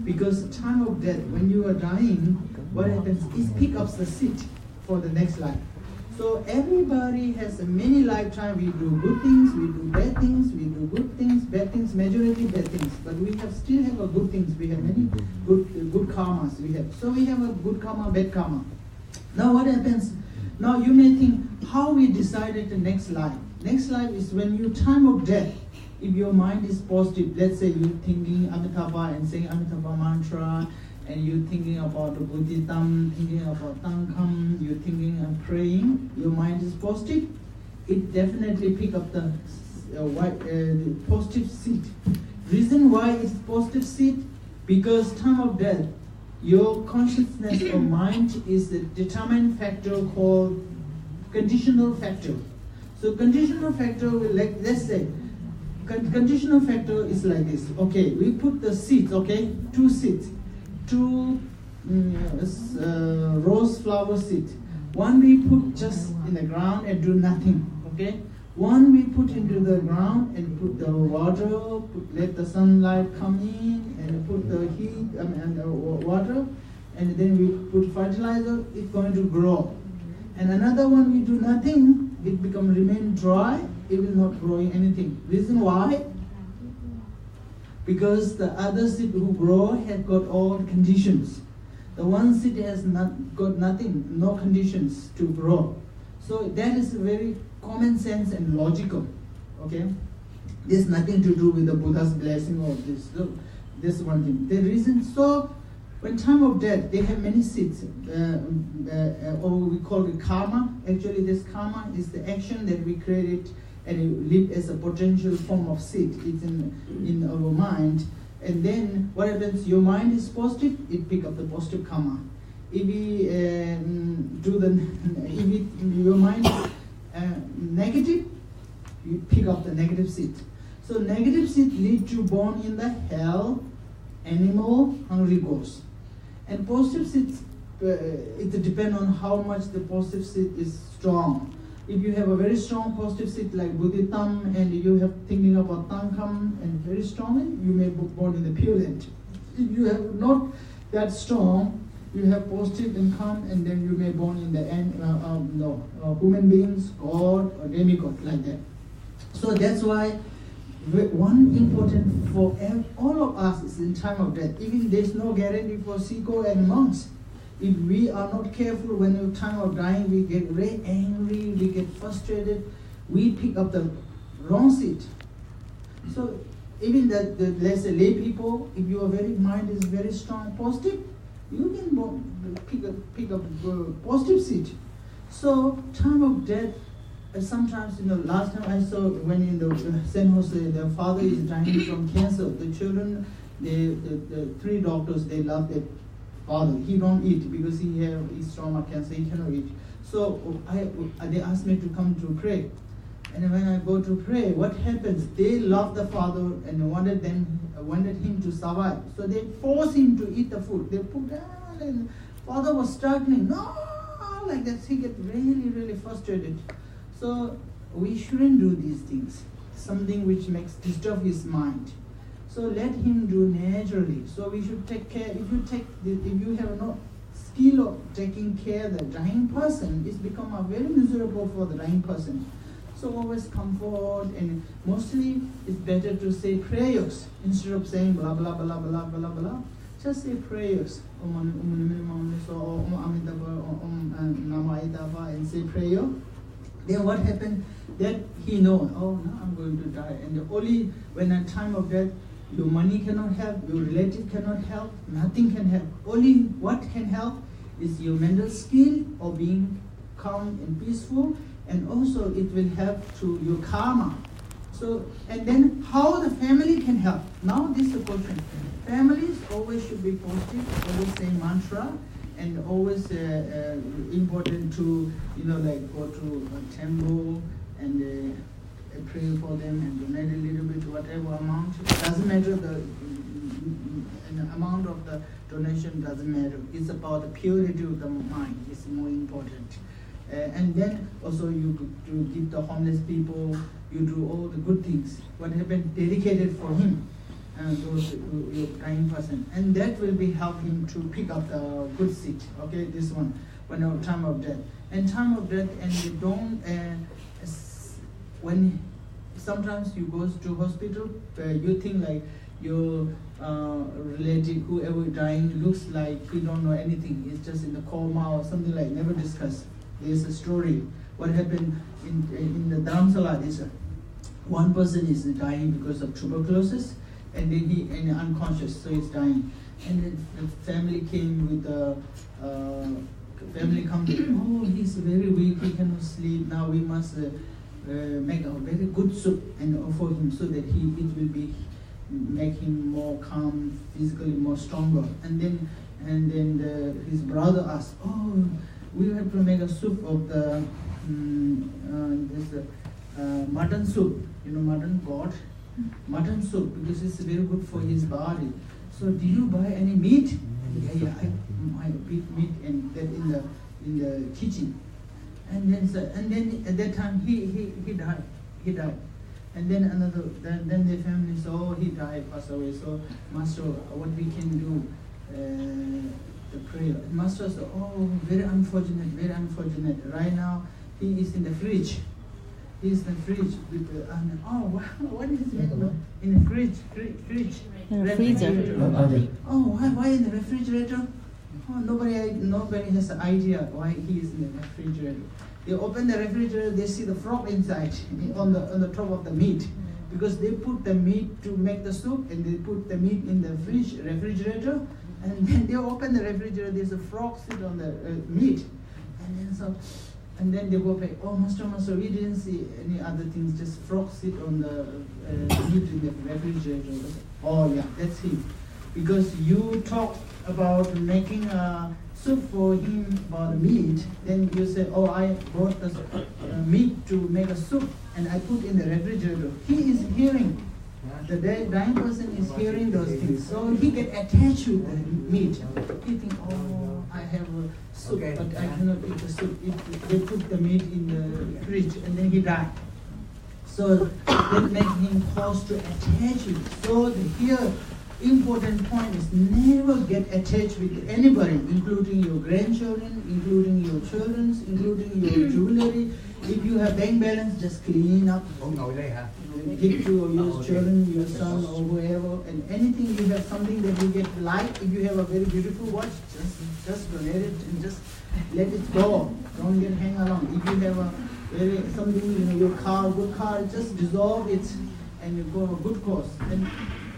Because time of death, when you are dying, what happens is pick up the seat for the next life. So everybody has a many lifetime. We do good things, we do bad things, we do good things, bad things, majority bad things. But we still have a good things. We have many good karmas. So we have a good karma, bad karma. Now what happens? Now you may think how we decided the next life. Next life is when you time of death. If your mind is positive, let's say you're thinking Amitabha and saying Amitabha mantra, and you're thinking about the Buddhism, thinking about Tangkham, you're thinking and praying, your mind is positive, it definitely pick up the positive seat. Reason why it's positive seat? Because time of death, your consciousness or mind is the determined factor called conditional factor. So conditional factor will, like, let's say, conditional factor is like this. Okay, we put the seeds, okay, 2 seeds. 2 rose flower seeds. One we put just in the ground and do nothing, okay? One we put into the ground and put the water, let the sunlight come in and put the heat and the water, and then we put fertilizer, it's going to grow. And another one we do nothing, it remain dry, it will not grow anything. Reason why? Because the other seed who grow has got all conditions. The one seed has not got nothing, no conditions to grow. So that is very common sense and logical. Okay, there's nothing to do with the Buddha's blessing or this. So this one thing. The reason, so when time of death, they have many seeds, or we call it karma. Actually, this karma is the action that we created and it live as a potential form of seed. It's in our mind. And then what happens? Your mind is positive, it pick up the positive karma. If we your mind is negative, you pick up the negative seed. So negative seed lead to born in the hell, animal, hungry ghosts. And positive seeds, it depends on how much the positive seed is strong. If you have a very strong positive seed like Buddhism and you have thinking about Tangkham and very strongly, you may be born in the Pure Land. If you have not that strong, you have positive income, and then you may born in the end, human beings, God, or demigod, like that. So that's why one important for all of us is in time of death. Even there's no guarantee for Sikho and monks. If we are not careful when the time of dying, we get very angry, we get frustrated, we pick up the wrong seat. So even the let's say lay people, if your very mind is very strong, positive, you can pick up a positive seat. So time of death, sometimes, last time I saw when in the San Jose, their father is dying from cancer. The children, the three doctors, they love their father. He don't eat because he have stomach cancer. He cannot eat. So they asked me to come to pray. And when I go to pray, what happens? They love the father and wanted him to survive. So they force him to eat the food. They put down, and father was struggling. No, like that. He get really, really frustrated. So we shouldn't do these things. Something which disturb his mind. So let him do naturally. So we should take care. If you have no skill of taking care of the dying person, it's become a very miserable for the dying person. So always comfort, and mostly it's better to say prayers instead of saying blah blah blah blah blah blah. Just say prayers. And say prayer. Then what happened? That he knows, oh, now I'm going to die. And only when at time of death, your money cannot help, your relative cannot help, nothing can help. Only what can help is your mental skill of being calm and peaceful, and also it will help to your karma. So, and then how the family can help. Now this is the question. Families always should be positive, always say mantra, and always important to, like go to a temple and pray for them and donate a little bit, whatever amount. It doesn't matter, the amount of the donation doesn't matter. It's about the purity of the mind. It's more important. And then also you give the homeless people, you do all the good things. What happened? Dedicated for him. Those your dying person, and that will be help him to pick up the good seat. Okay, this one, when time of death, and you don't. When sometimes you go to hospital, you think like your relative, whoever dying, looks like he don't know anything. He's just in the coma or something like. Never discuss. There's a story. What happened in the Dharamsala is one person is dying because of tuberculosis. And then he unconscious, so he's dying. And then the family came with oh, he's very weak, he cannot sleep. Now we must make a very good soup and offer him so that it will be make him more calm, physically more stronger. And then his brother asked, oh, we have to make a soup of the mutton soup, mutton goat. Mutton soup, because it's very good for his body. So do you buy any meat? Yeah, I beef meat and that in the kitchen. And then at that time he died. And then then the family said, oh, he died, passed away. So Master, what we can do? The prayer. Master said, oh, very unfortunate. Right now he is in the fridge. He's in the fridge with what is it? In the fridge. In the freezer. Oh, why in the refrigerator? Oh, nobody has an idea why he is in the refrigerator. They open the refrigerator, they see the frog inside, on the top of the meat, because they put the meat to make the soup, and they put the meat in the refrigerator, and then they open the refrigerator. There's a frog sit on the meat, and then they go back, oh, Master, we didn't see any other things, just frog sit on the meat in the refrigerator. Oh yeah, that's him. Because you talk about making a soup for him about meat, then you say, oh, I brought the meat to make a soup and I put in the refrigerator. He is hearing. The dying person is hearing those things. So he get attached to the meat. He think, oh, I have a soup, but I cannot eat the soup. They put the meat in the fridge and then he died. So that makes him cause to attach it. So here important point is never get attached with anybody, including your grandchildren, including your children, including your jewelry. If you have bank balance, just clean up. Give to your children, your son, or whoever, and anything you have something that you get like. If you have a very beautiful watch, just donate it and just let it go. Don't get hang around. If you have a very something, your car, good car, just dissolve it and you go a good cause. And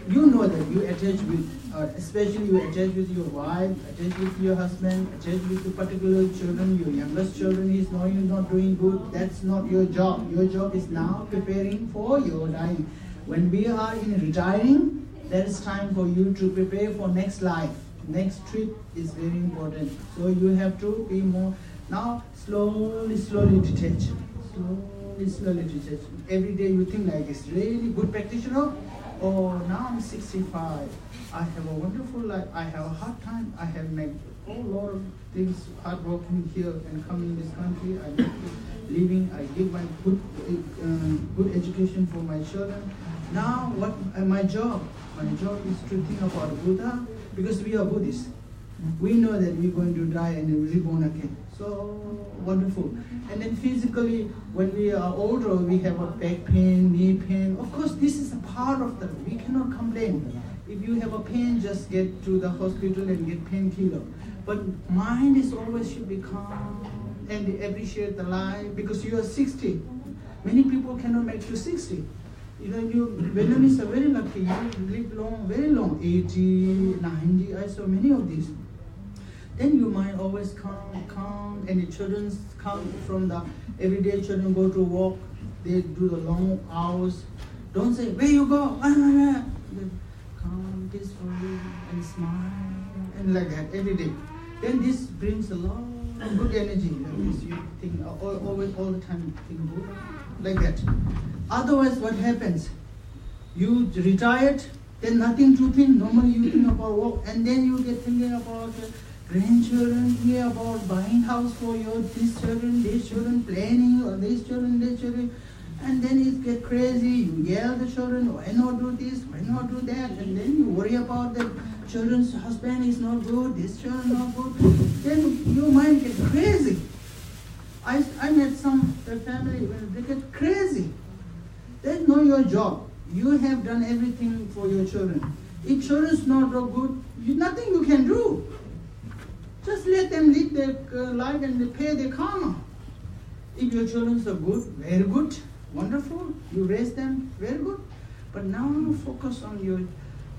you know that you attach with, especially you attach with your wife, attach with your husband, attach with your particular children, your youngest children is knowing you're not doing good. That's not your job. Your job is now preparing for your dying. When we are in retiring, there is time for you to prepare for next life. Next trip is very important. So you have to be more, now slowly detach. Slowly detach. Every day you think like it's really good practitioner. Oh, now I'm 65. I have a wonderful life. I have a hard time. I have made a whole lot of things, hard working here and coming in this country. I make living. I give my good education for my children. Now, what my job? My job is to think about Buddha, because we are Buddhists. We know that we're going to die and reborn again. So wonderful. And then physically, when we are older, we have a back pain, knee pain. Of course, this is a part of that. We cannot complain. If you have a pain, just get to the hospital and get painkiller. But mind is always should be calm and appreciate the life, because you are 60. Many people cannot make to 60. Vietnamese are very lucky. You live long, very long, 80, 90. I saw many of these. Then your mind always calm, and the children come from the everyday children go to work, they do the long hours. Don't say, where you go? Calm, peacefully, and smile, and like that every day. Then this brings a lot of good energy. Like this, you think always, all the time, think good, like that. Otherwise, what happens? You retired, then nothing to think. Normally you think about work, and then you get thinking about grandchildren, here about buying house for your these children, planning, or these children, and then it get crazy. You yell the children, why not do this, why not do that, and then you worry about the children's husband is not good, this children not good. Then your mind gets crazy. I met some family when they get crazy. That's not your job. You have done everything for your children. If children's not good, nothing you can do. Just let them live their life and they pay their karma. If your children are good, very good, wonderful. You raise them, very good. But now focus on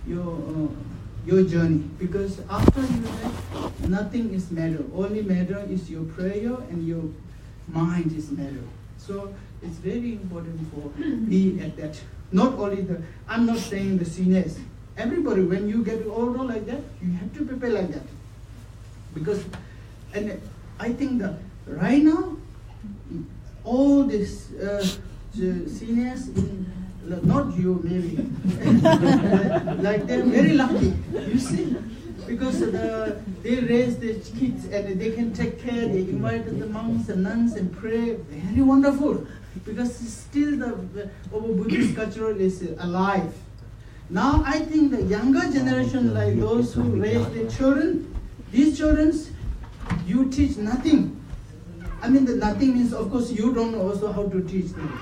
your journey, because after you die, nothing is matter. Only matter is your prayer and your mind is matter. So it's very important for me at that. Not only I'm not saying the seniors. Everybody, when you get older like that, you have to prepare like that. Because, and I think that right now, all these seniors, not you maybe, like they're very lucky, you see, because they raise their kids and they can take care, they invite the monks and nuns and pray, very wonderful, because still our Buddhist culture is alive. Now I think the younger generation, like those who raise their children, these children, you teach nothing. I mean, the nothing means, of course, you don't know also how to teach them.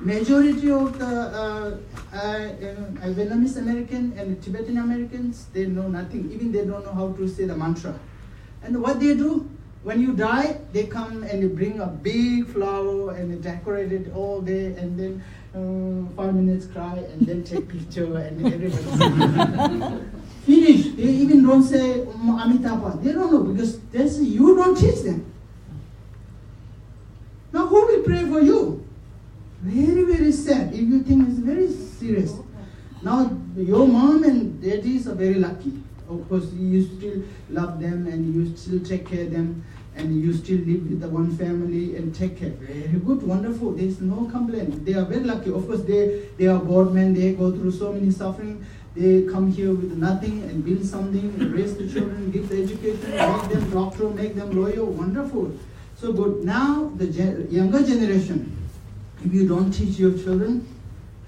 Majority of the Vietnamese American and Tibetan Americans, they know nothing. Even they don't know how to say the mantra. And what they do, when you die, they come and they bring a big flower and they decorate it all day, and then 5 minutes cry, and then take picture, and then everybody finish. They even don't say Amitabha. They don't know, because you don't teach them. Now who will pray for you? Very, very sad. If you think it's very serious. Now your mom and daddies are very lucky. Of course, you still love them and you still take care of them, and you still live with the one family and take care. Very good, wonderful. There's no complaint. They are very lucky. Of course, they are bored men. They go through so many suffering. They come here with nothing and build something, raise the children, give the education, make them doctor, make them lawyer. Wonderful. So good. Now the younger generation, if you don't teach your children,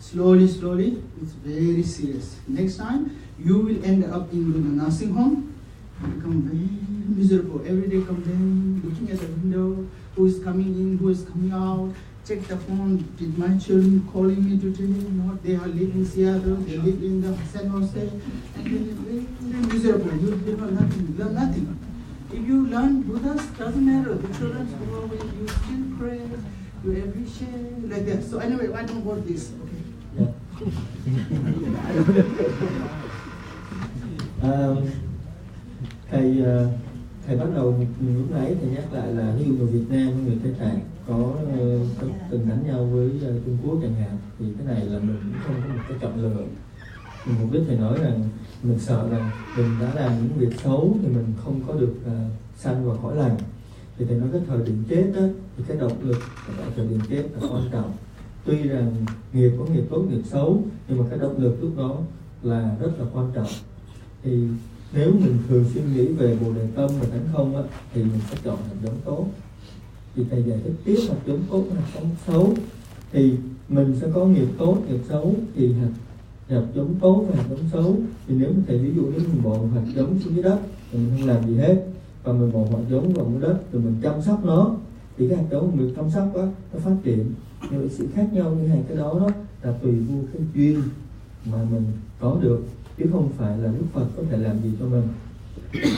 Slowly, slowly, it's very serious. Next time, you will end up in the nursing home, become very miserable. Every day complaining, looking at the window, who is coming in, who is coming out, check the phone, did my children calling me today? Not, they are living in Seattle, they live in the San Jose, and they are very, very miserable. You know nothing, learn nothing. If you learn Buddhas, doesn't matter. The children who are with you still pray, you appreciate, like that. So anyway, I don't want this. Okay. Thầy bắt đầu lúc nãy thầy nhắc lại là ví dụ người Việt Nam với người Tây Tạng có từng đánh nhau với Trung Quốc chẳng hạn, thì cái này là mình cũng không có một cái chọn lựa. Mục đích thầy nói rằng mình sợ rằng mình đã làm những việc xấu thì mình không có được sanh vào cõi lành. Thì thầy nói cái thời điểm chết đó, thì cái động lực tại thời điểm chết là quan trọng. Tuy rằng nghiệp có nghiệp tốt nghiệp xấu, nhưng mà cái động lực lúc đó là rất là quan trọng. Thì nếu mình thường suy nghĩ về Bồ Đề Tâm và Tánh Không á, thì mình sẽ chọn hạt giống tốt. Thì thầy giải thích tiếp hạt giống tốt hạt giống xấu. Thì mình sẽ có nghiệp tốt, nghiệp xấu. Thì hạt giống tốt và hạt giống xấu, thì nếu thầy ví dụ nếu mình bỏ hạt giống xuống dưới đất thì mình không làm gì hết, và mình bỏ hạt giống vào dưới đất rồi mình chăm sóc nó, thì cái hạt giống mình chăm sóc đó, nó phát triển. Nhưng mà sự khác nhau như hai cái đó là tùy vô cái duyên mà mình có được, chứ không phải là Đức Phật có thể làm gì cho mình.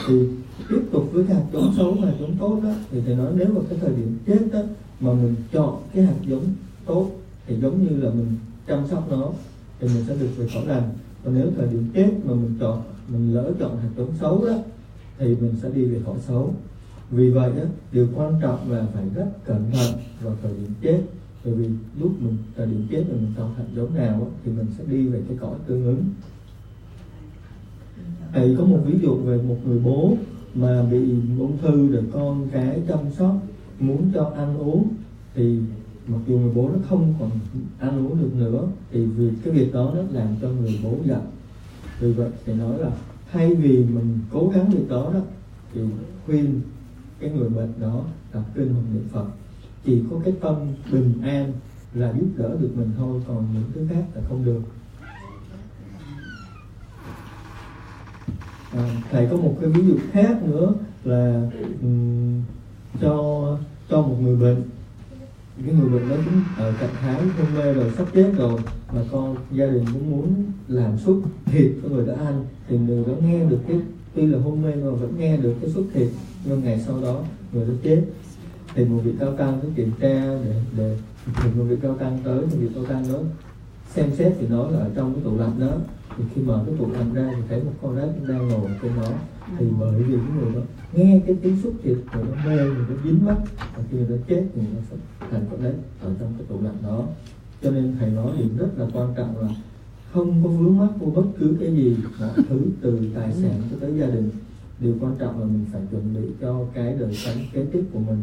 Thì tiếp tục với cái hạt giống xấu và hạt giống tốt đó, thì thầy nói nếu mà cái thời điểm chết đó mà mình chọn cái hạt giống tốt thì giống như là mình chăm sóc nó thì mình sẽ được về cõi lành. Còn nếu thời điểm chết mà mình lỡ chọn hạt giống xấu đó thì mình sẽ đi về cõi xấu. Vì vậy đó, điều quan trọng là phải rất cẩn thận vào thời điểm chết. Bởi vì lúc mình thời điểm chết mà mình chọn hạt giống nào đó, thì mình sẽ đi về cái cõi tương ứng. Thầy có một ví dụ về một người bố mà bị ung thư rồi con cái chăm sóc, muốn cho ăn uống, thì mặc dù người bố nó không còn ăn uống được nữa, thì vì cái việc đó nó làm cho người bố giận. Vì vậy thầy nói là thay vì mình cố gắng việc đó thì khuyên cái người bệnh đó đọc kinh hoặc niệm Phật. Chỉ có cái tâm bình an là giúp đỡ được mình thôi, còn những thứ khác là không được. Thầy có một cái ví dụ khác nữa là cho một người bệnh. Cái người bệnh đó cũng ở trạng thái hôn mê rồi, sắp chết rồi, mà gia đình cũng muốn làm súp thịt cho người đã ăn, thì người đó nghe được cái, tuy là hôn mê mà vẫn nghe được cái súp thịt, nhưng ngày sau đó người đó chết. Thì một vị cao tăng có kiểm tra để một vị cao tăng tới, một vị cao tăng đó xem xét thì nói là ở trong cái tủ lạnh đó, thì khi mở cái tủ lạnh ra thì thấy một con rết đang ngồi trên đó. Thì bởi vì cái người đó nghe cái tiếng xúc thịt, người đó mê, người đó dính mắt, và khi người đó chết thì nó sẽ thành con rết ở trong cái tủ lạnh đó. Cho nên thầy nói điểm rất là quan trọng là không có vướng mắc vô bất cứ cái gì, mọi thứ từ tài sản cho tới gia đình. Điều quan trọng là mình phải chuẩn bị cho cái đời sống kế tiếp của mình.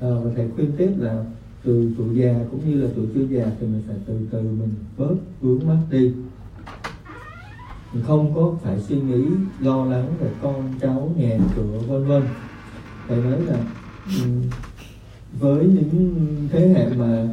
Và thầy khuyên tiếp là từ tuổi già cũng như là tuổi chưa già thì mình phải từ từ mình bớt vướng mắc đi. Mình không có phải suy nghĩ lo lắng về con cháu, nhà cửa vân vân. Thầy nói là với những thế hệ mà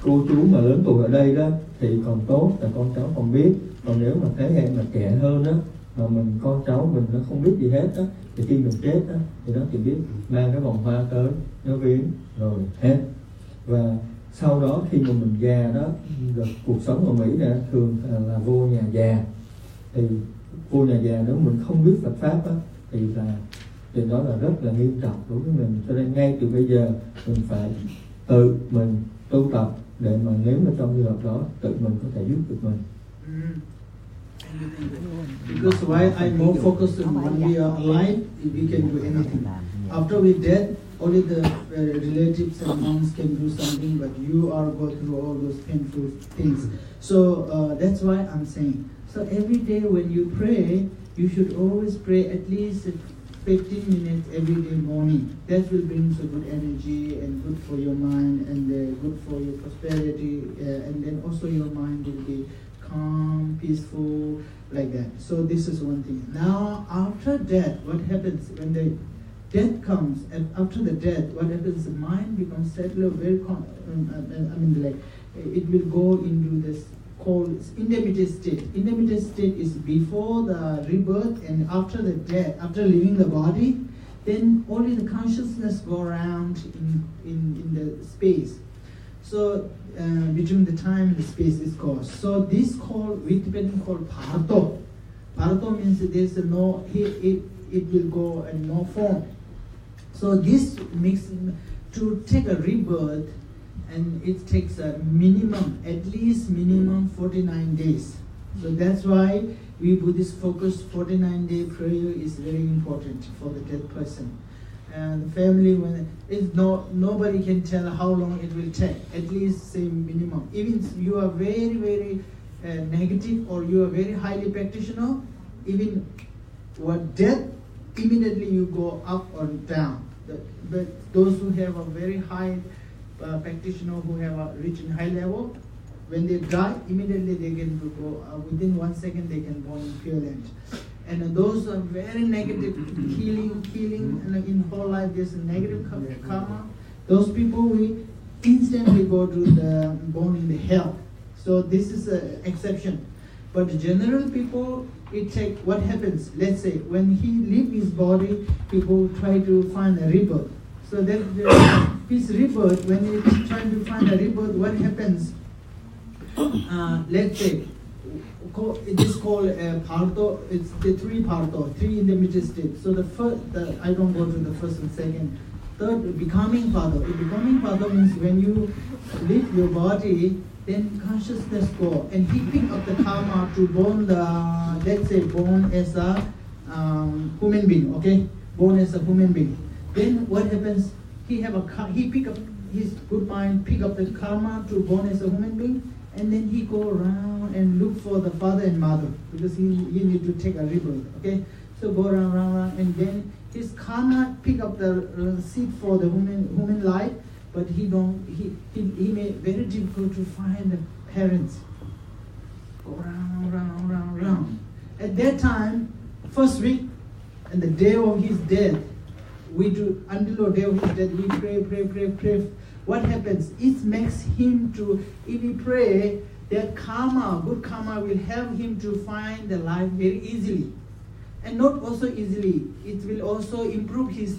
cô chú mà lớn tuổi ở đây đó thì còn tốt, là con cháu còn biết. Còn nếu mà thế hệ mà trẻ hơn đó, mà con cháu mình nó không biết gì hết đó, thì khi mình chết đó, thì nó chỉ biết mang cái vòng hoa tới, nó viếng rồi hết. Và sau đó khi mà mình già đó, được cuộc sống ở Mỹ này thường là vô nhà già. Thì vô nhà già nếu mình không biết Phật pháp đó, thì đó là rất là nghiêm trọng đối với mình. Cho nên ngay từ bây giờ mình phải tự mình tu tập để mà nếu mà trong trường hợp đó tự mình có thể giúp được mình. Because why I more focused on when we are alive, we can do anything. After we dead, only the relatives and monks can do something, but you are go through all those painful things. So that's why I'm saying. So every day when you pray, you should always pray at least 15 minutes every day morning. That will bring so good energy and good for your mind and good for your prosperity, and then also your mind will be calm, peaceful, like that. So this is one thing. Now after death, what happens when the death comes? And after the death, what happens? The mind becomes settled, very it will go into this called intermediate state. Intermediate state is before the rebirth and after the death, after leaving the body, then only the consciousness go around in the space. So between the time and the space is called. So this called, we Tibetan called Parato. Parato means there's no, it will go in no form. So this makes to take a rebirth, and it takes a minimum, at least minimum 49 days. So that's why we Buddhists focus 49-day prayer is very important for the dead person. And the family, when it's nobody can tell how long it will take. At least say minimum. Even if you are very, very negative or you are very highly practitioner, even what death, immediately you go up or down. But those who have a very high practitioner who have reached a high level, when they die, immediately they can go, within 1 second they can go in Pure Land. And those are very negative, killing, and in whole life there's a negative karma. Those people we instantly go to the born in the hell. So this is an exception. But general people, it take what happens. Let's say when he leave his body, people try to find a rebirth. So that his rebirth, when he trying to find a rebirth, what happens? Let's say it is called Parto. It's the three Parto, three intermediate states. So the first, I don't go to the first and second. Third, becoming Parto. Becoming Parto means when you leave your body, then consciousness go, and he pick up the karma to born the, let's say born as a human being, okay? Born as a human being. Then what happens? He pick up his good mind, pick up the karma to born as a human being, and then he go around and look for the father and mother because he need to take a rebirth, okay? So go around, and then his karma pick up the seed for the human life. But he made very difficult to find the parents. Go round. At that time, first week, and the day of his death, we do, until the day of his death, we pray. What happens? It makes him to, if he pray, that karma, good karma will help him to find the life very easily. And not also easily, it will also improve his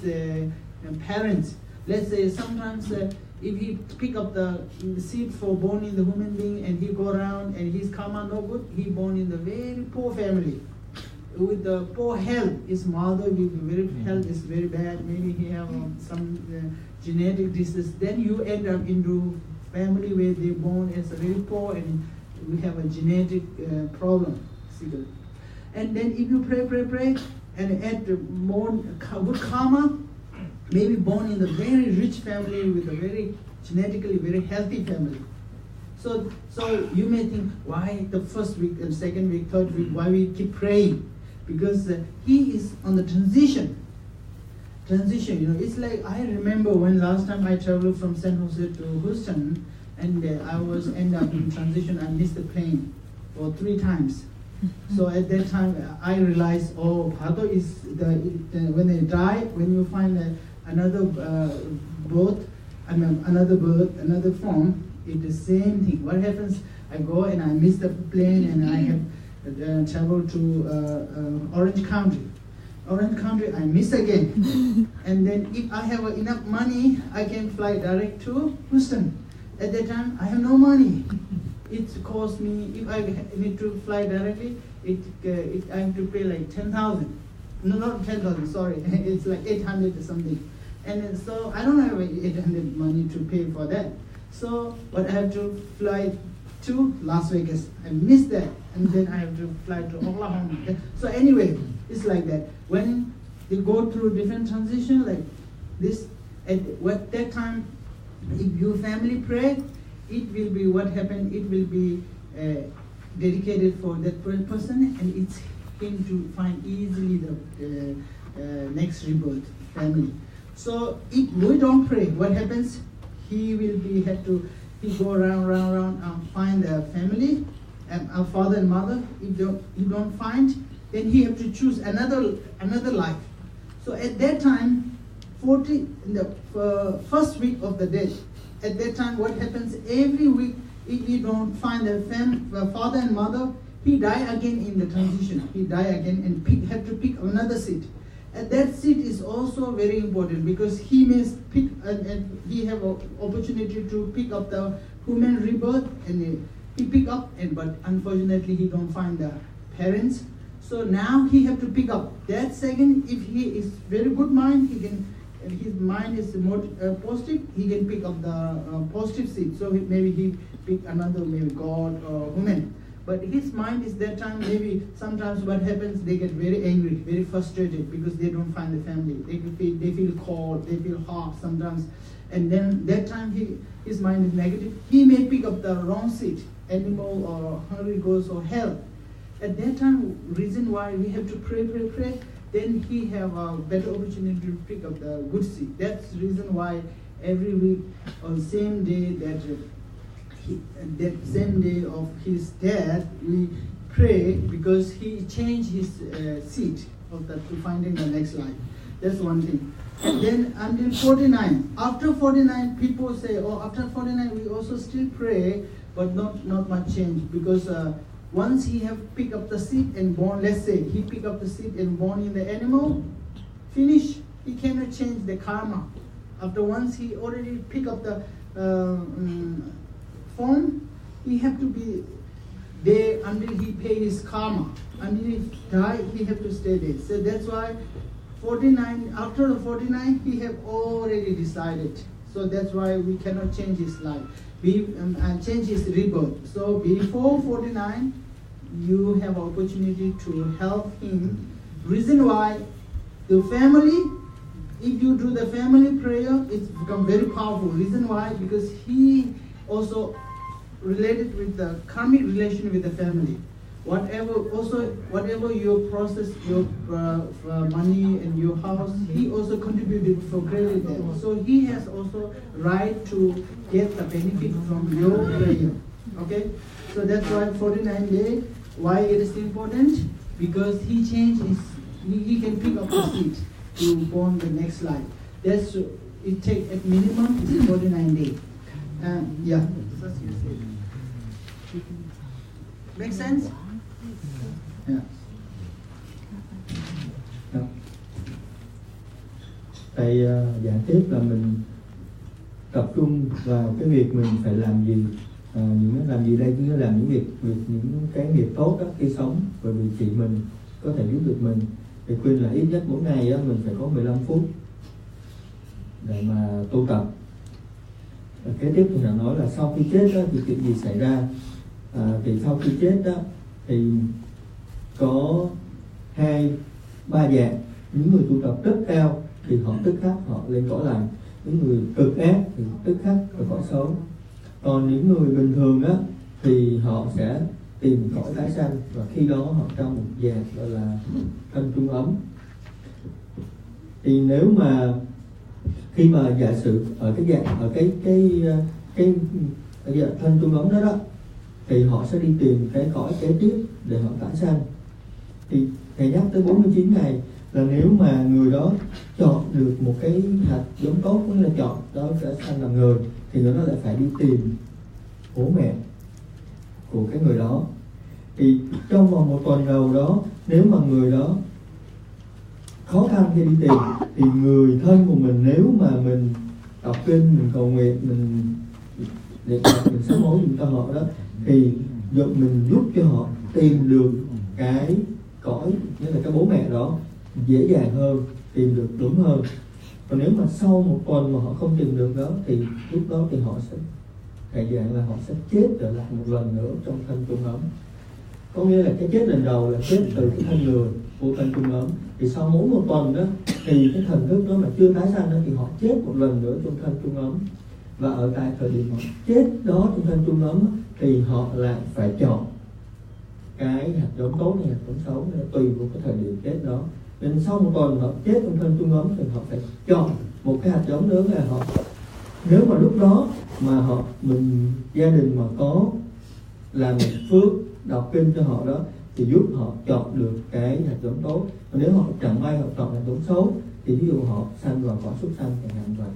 parents. Let's say sometimes if he pick up the seed for born in the human being and he go around and his karma no good, he born in the very poor family. With the poor health, his mother with very health is very bad, maybe he have some genetic disease, then you end up into family where they born as a very poor and we have a genetic problem. And then if you pray and add more good karma, maybe born in a very rich family with a very genetically very healthy family. So you may think, why the first week and second week, third week, why we keep praying? Because he is on the transition, it's like, I remember when last time I traveled from San Jose to Houston, and I was end up in transition, I missed the plane for 3 times. So at that time, I realized, Parto is when they die, when you find another another form, it's the same thing. What happens? I go and I miss the plane, and I have traveled to Orange County. Orange County, I miss again. And then if I have enough money, I can fly direct to Houston. At that time, I have no money. It costs me, if I need to fly directly, I have to pay like 10,000. No, not 10,000, sorry. It's like 800 or something. And so I don't have 800 money to pay for that. So, but I have to fly to Las Vegas. I missed that. And then I have to fly to Oklahoma. So anyway, it's like that. When they go through different transition like this, at that time, if your family pray, it will be what happened, it will be dedicated for that person, and it's him to find easily the next rebirth family. So if we don't pray, what happens? He will be he go around and find a family, a father and mother. If you don't find, then he have to choose another life. So at that time, in the first week of the day, at that time what happens? Every week if he don't find the father and mother, he die again in the transition. He die again and have to pick another seat. And that seat is also very important because he may pick and he have an opportunity to pick up the human rebirth, and he pick up, but unfortunately he don't find the parents. So now he have to pick up that second. If he is very good mind, he can. His mind is more positive. He can pick up the positive seat. So maybe he pick another, maybe God or woman. But his mind is that time, maybe sometimes what happens, they get very angry, very frustrated because they don't find the family. They feel cold, they feel hot sometimes. And then that time his mind is negative. He may pick up the wrong seat, animal or hungry ghost or hell. At that time, reason why we have to pray, then he have a better opportunity to pick up the good seat. That's the reason why every week on same day that same day of his death, we pray because he changed his seat to finding the next life. That's one thing. And then until 49. After 49, people say, oh, after 49 we also still pray, but not much change because once he have picked up the seed and born, let's say he pick up the seed and born in the animal, finish, he cannot change the karma. After once he already pick up the form, he have to be there until he pay his karma. Until he die, he have to stay there. So that's why 49, after the 49, he have already decided. So that's why we cannot change his life. We change his rebirth. So before 49, you have opportunity to help him. Reason why the family, if you do the family prayer, it's become very powerful. Reason why? Because he also related with the karmic relation with the family. Whatever your process, your money and your house, he also contributed for credit there. So he has also right to get the benefit from your prayer. Okay? So that's why 49 days, why it is important? Because he changed he can pick up the seed to born the next life. That's it take at minimum is 49 days. Yeah. Make sense? Yeah. Thầy giảng tiếp là mình tập trung vào cái việc mình phải làm gì, làm gì đây, cứ làm những việc những cái nghiệp tốt đó khi sống, bởi vì chị mình có thể giúp được mình. Thì khuyên là ít nhất mỗi ngày á, mình phải có 15 phút để mà tu tập. Kế tiếp thì nói là sau khi chết đó, thì chuyện gì xảy ra? Thì sau khi chết đó, thì có 2-3 dạng. Những người tu tập rất cao thì họ tức khắc họ lên cõi lành, những người cực ác thì tức khắc ở cõi xấu. Còn những người bình thường á thì họ sẽ tìm cõi tái sanh, và khi đó họ trong một dạng gọi là thân trung ấm. Thì nếu mà khi mà giả sử ở cái dạng ở cái dạng thân trung ấm đó thì họ sẽ đi tìm cái cõi kế tiếp để họ tái sanh. Thì thầy nhắc tới 49 ngày là nếu mà người đó chọn được một cái hạt giống tốt, cũng là chọn đó sẽ sanh làm người, thì người đó lại phải đi tìm bố mẹ của cái người đó. Thì trong vòng một tuần đầu đó, nếu mà người đó khó khăn khi đi tìm, thì người thân của mình, nếu mà mình đọc kinh, mình cầu nguyện, mình sám hối cho họ đó, thì mình giúp cho họ tìm được cái cõi, nghĩa là cái bố mẹ đó dễ dàng hơn, tìm được đúng hơn. Còn nếu mà sau một tuần mà họ không tìm được đó, thì lúc đó thì họ sẽ cái dạng là họ sẽ chết trở lại một lần nữa trong thân trung ấm. Có nghĩa là cái chết lần đầu là chết từ cái thân người của thân trung ấm, thì sau mỗi một tuần đó thì cái thần thức đó mà chưa tái sanh đó, thì họ chết một lần nữa trong thân trung ấm. Và ở tại thời điểm họ chết đó trong thân trung ấm thì họ lại phải chọn cái hạt giống tốt hay hạt giống xấu, tùy vào cái thời điểm chết đó. Nên sau một tuần họ chết trong thân trung ấm thì họ phải chọn một cái hạt giống nữa, là họ, nếu mà lúc đó mà mình gia đình mà có làm một phước đọc kinh cho họ đó, thì giúp họ chọn được cái hạt giống tốt. Còn nếu họ chẳng may họ chọn hạt giống xấu, thì ví dụ họ sanh vào cõi súc sanh chẳng hạn vậy.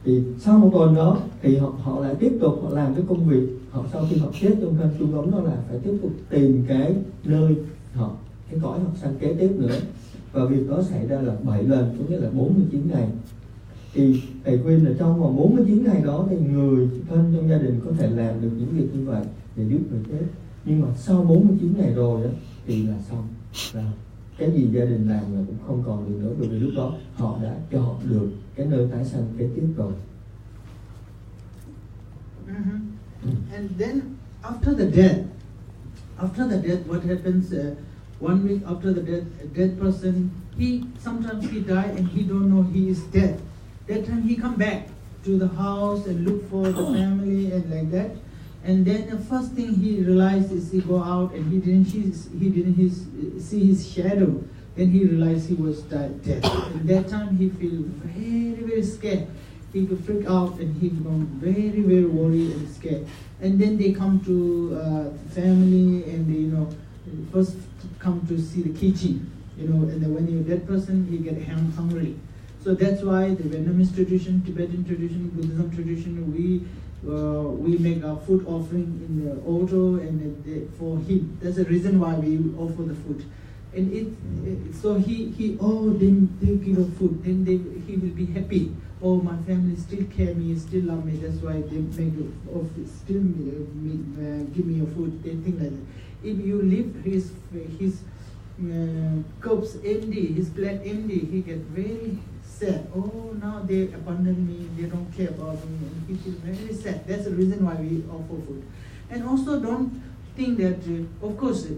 Thì sau một tuần đó thì họ lại tiếp tục họ làm cái công việc. Sau khi họ chết trong thân chuông ống đó là phải tiếp tục tìm cái nơi cái cõi họ sanh kế tiếp nữa. Và việc đó xảy ra là 7 lần, có nghĩa là 49 ngày. Thì thầy khuyên là trong vòng 49 ngày đó thì người thân trong gia đình có thể làm được những việc như vậy để giúp người chết. Nhưng mà sau 49 ngày rồi đó thì là xong, là cái gì gia đình làm là cũng không còn được nữa, bởi vì lúc đó họ đã chọn được cái nơi tái sanh kế tiếp rồi. And then after the death, what happens? One week after the death, a dead person, sometimes he die and he don't know he is dead. That time he come back to the house and look for the family and like that. And then the first thing he realized is he go out and he didn't see his shadow. Then he realized he was dead. And that time he feel very, very scared. He could freak out and he become very, very worried and scared. And then they come to family and they, first come to see the kitchen, and then when you're a dead person, he get hungry. So that's why the Vietnamese tradition, Tibetan tradition, Buddhism tradition, we make a food offering in the altar and for him. That's the reason why we offer the food. And so then they give us food, then he will be happy. Oh, my family still care me, still love me. That's why they make still give me your food. They think like that. If you leave his cups empty, his plate empty, he get very sad. Oh, now they abandon me, they don't care about me, and he feels very sad. That's the reason why we offer food. And also don't think that, of course,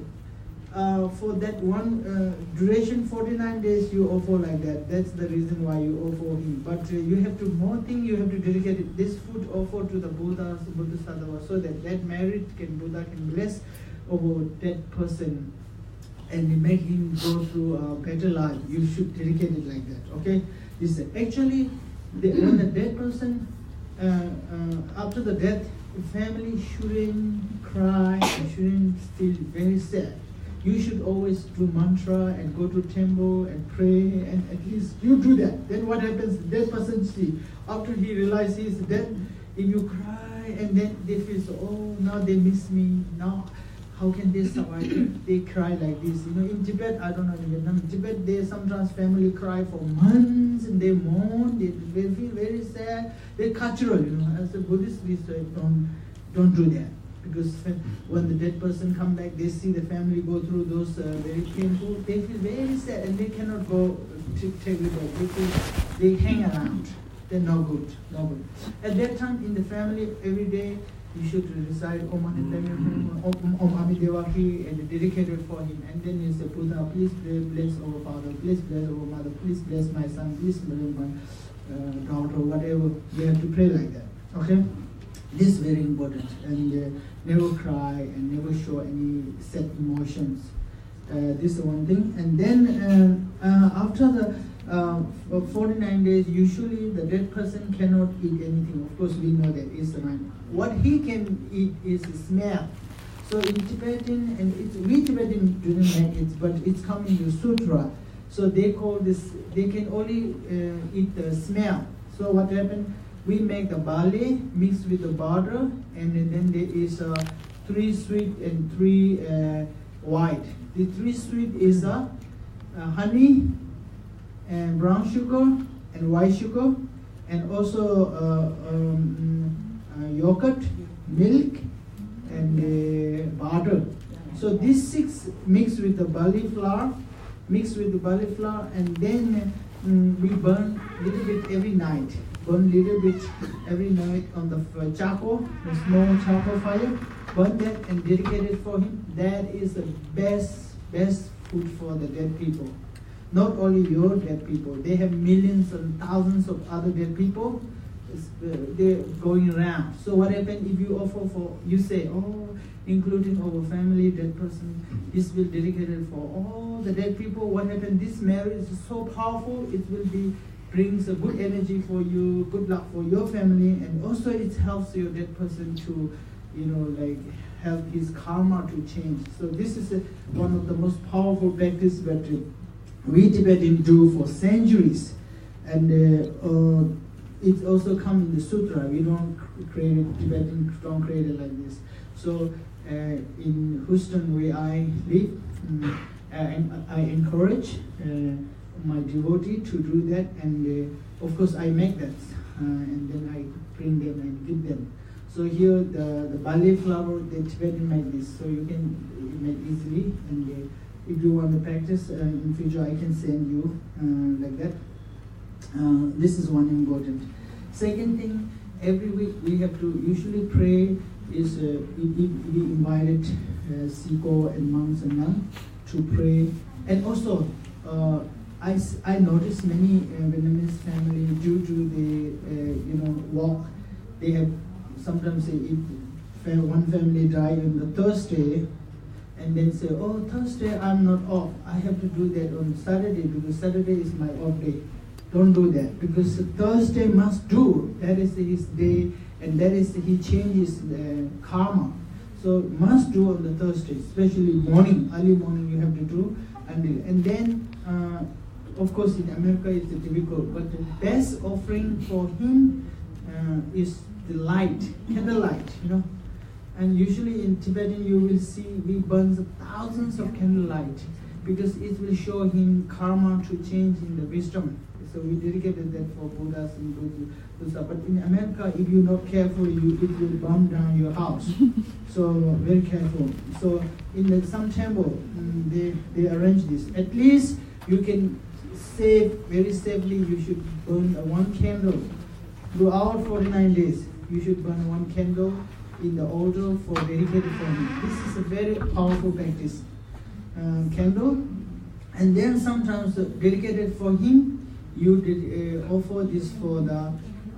for that one duration, 49 days, you offer like that. That's the reason why you offer him. But you have to, more thing, you have to dedicate this food offer to the Buddha, Bodhisattva, so that merit Buddha can bless over that person and make him go through a better life. You should dedicate it like that, okay? This actually, when the dead person, after the death, the family shouldn't cry, shouldn't feel very sad. You should always do mantra and go to temple and pray, and at least you do that. Then what happens? The dead person see, after he realizes he's dead, if you cry and then they feel so, oh, now they miss me, now how can they survive? They cry like this. In Tibet, I don't know, in Vietnam, in Tibet, they sometimes family cry for months and they mourn, they feel very sad. They're cultural, as a Buddhist, we say, don't do that. Because when the dead person come back, they see the family go through those very painful, they feel very sad and they cannot go to take it back. They hang around. They're no good. At that time, in the family, every day, you should recite Om Ami Devaki and dedicate it for him. And then you say, Buddha, please bless our father, please bless our mother, please bless my son, please bless my daughter, whatever. You have to pray like that. Okay? This is very important. And never cry and never show any sad emotions. This is one thing. And then after the 49 days, usually the dead person cannot eat anything. Of course, we know that is the mind. What he can eat is smell. So in Tibetan, and we Tibetan didn't make it, but it's coming in sutra. So they call this, they can only eat the smell. So what happened? We make the barley mixed with the butter, and then there is 3 sweet and 3 white. The 3 sweet is honey, and brown sugar, and white sugar, and also yogurt, milk, and butter. So these 6 mixed with the barley flour, and then we burn a little bit every night. Burn little bit every night on the charcoal, the small charcoal fire. Burn that and dedicate it for him. That is the best food for the dead people. Not only your dead people, they have millions and thousands of other dead people. They're going around. So what happens if you offer for, you say, oh, including our family, dead person, this will dedicate it for all the dead people. What happens? This marriage is so powerful. It will be brings a good energy for you, good luck for your family, and also it helps your dead person to, help his karma to change. So this is one of the most powerful practices that we Tibetans do for centuries. And it also come in the sutra. We don't create it, Tibetans don't create it like this. So in Houston, where I live, I encourage my devotee to do that, and of course I make that, and then I bring them and give them. So here the barley flour, the Tibetan make this, so you can make easily, and if you want to practice in future, I can send you like that. This is one important. Second thing, every week we have to usually pray is we invited Siko and monks and nuns to pray, and also I noticed many Vietnamese family, due to the walk, they have sometimes if one family die on the Thursday, and then say, oh, Thursday I'm not off, I have to do that on Saturday because Saturday is my off day. Don't do that, because Thursday must do, that is his day, and that is he changes karma. So must do on the Thursday, especially morning, early morning you have to do, and then of course in America it's difficult, but the best offering for him is the light, candlelight, And usually in Tibetan you will see we burn thousands of candlelight because it will show him karma to change in the wisdom. So we dedicated that for Buddhas and Buddha. But in America, if you're not careful, it will burn down your house. So very careful. So in some temple, they arrange this. At least you can save very safely. You should burn one candle throughout 49 days. You should burn one candle in the altar for dedicated for him. This is a very powerful practice. Candle, and then sometimes dedicated for him. You did offer this for the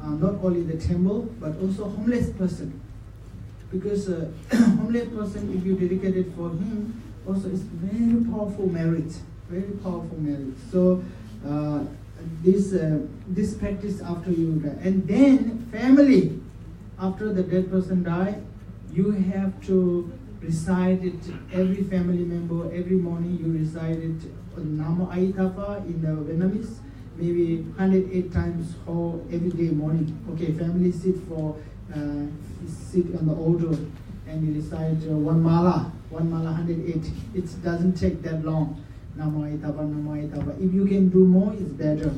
not only the temple but also homeless person, because homeless person, if you dedicate it for him, also it's very powerful merit, very powerful merit. So this practice after you die, and then family, after the dead person die, you have to recite it. Every family member every morning you recite it Namo Aitapa in the Vietnamese. Maybe 108 times whole every day morning. Okay, family sit on the altar and you recite one mala 108. It doesn't take that long. Namo Aitapa, Namo Aitapa. If you can do more, it's better.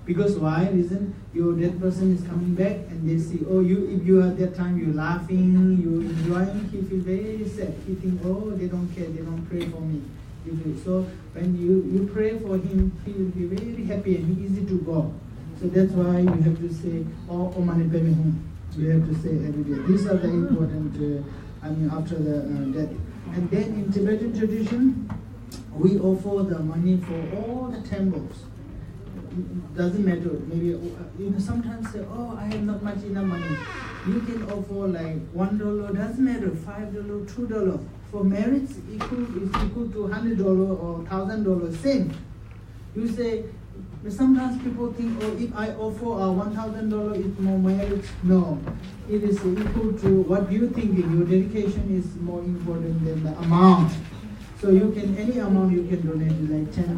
Because why? Reason your dead person is coming back and they see, oh, if you at that time you're laughing, you're enjoying, he feel very sad. He think, oh, they don't care, they don't pray for me. So when you pray for him, he will be very happy and easy to go. So that's why you have to say, oh, Mani Padme Hum. You have to say every day. These are the important, after the death. And then in Tibetan tradition, we offer the money for all the temples. Doesn't matter, maybe, sometimes say, oh, I have not much enough money. You can offer like $1, doesn't matter, $5, $2. For marriage, is equal to $100 or $1,000, same. You say, sometimes people think, oh, if I offer $1,000, it's more marriage. No, it is equal to what you think. Your dedication is more important than the amount. So you can, any amount you can donate, like $10,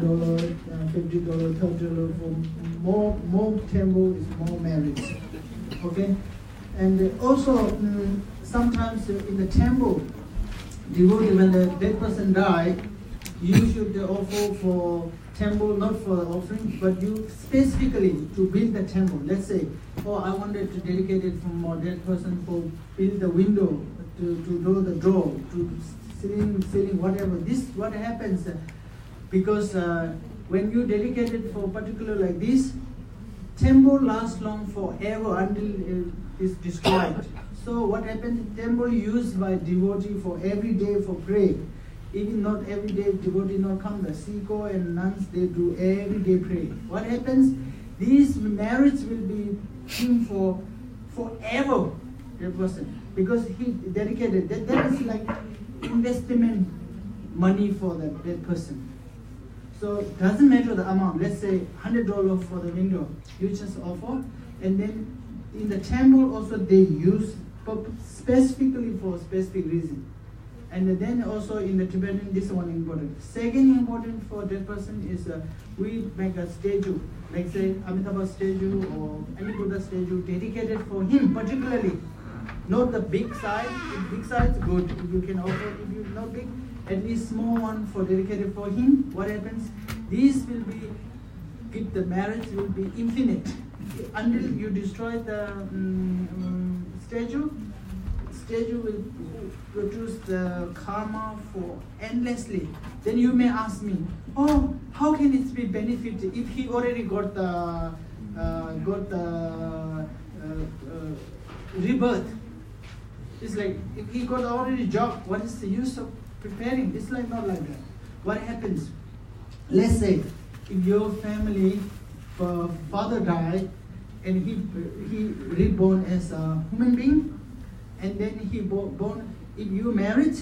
$50, $30. For more temple is more marriage. Okay, and also sometimes in the temple, devotee, when the dead person die, you should offer for temple, not for the offering, but you specifically to build the temple. Let's say, oh, I wanted to dedicate it for more dead person for build the window, to do the door, to ceiling, whatever. This what happens because when you dedicate it for particular like this, temple lasts long forever until it's destroyed. So what happens? Temple used by devotee for every day for pray. Even not every day devotee not come. The Siko and nuns, they do every day pray. What happens? These marriage will be him for forever. That person, because he dedicated. That is like investment money for that person. So it doesn't matter the amount. Let's say $100 for the window. You just offer, and then in the temple also they use specifically for a specific reason. And then also in the Tibetan, this one important. Second important for that person is we make a statue, like say Amitabha statue or any Buddha statue dedicated for him particularly. Not the big size. If big size, good. If you can offer, if you not big, at least small one for dedicated for him. What happens? These will be, if the marriage will be infinite. Until you destroy the statue will produce the karma for endlessly. Then you may ask me, oh, how can it be benefited if he already got the rebirth? It's like if he got already job, what is the use of preparing? It's like not like that. What happens? Let's say if your family father died and he reborn as a human being, and then he born. If you married,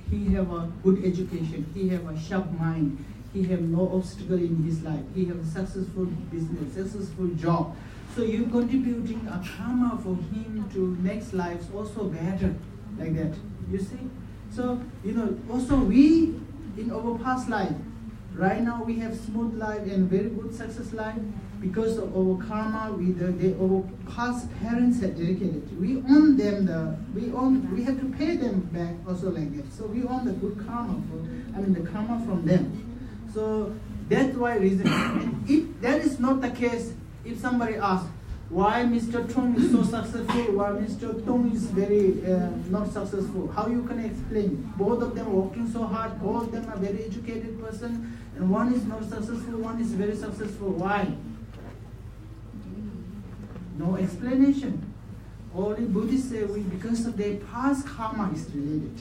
he have a good education. He have a sharp mind. He have no obstacle in his life. He have a successful business, successful job. So you contributing a karma for him to next lives also better, like that. You see? So also we in our past life, right now we have smooth life and very good success life because of our karma. Our past parents had dedicated. We own them. We have to pay them back also like that. So we own the good karma the karma from them. So that's why reason. And if that is not the case, if somebody asks why Mr. Tung is so successful, why Mr. Tung is very not successful, how you can explain? Both of them working so hard, both of them are very educated person, and one is not successful, one is very successful. Why? No explanation. Only Buddhists say because of their past karma is related.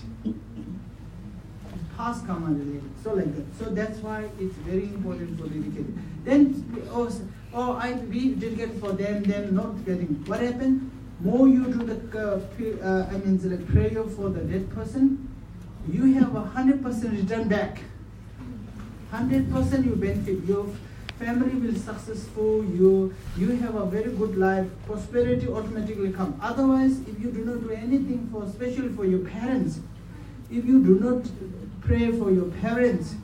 Past karma related. So like that. So that's why it's very important for dedicated. Then we dedicate for them not getting. What happened? More you do the prayer for the dead person, you have 100% return back. 100% you benefit. Your family will successful. You have a very good life. Prosperity automatically come. Otherwise, if you do not do anything for, especially for your parents, if you do not pray for your parents,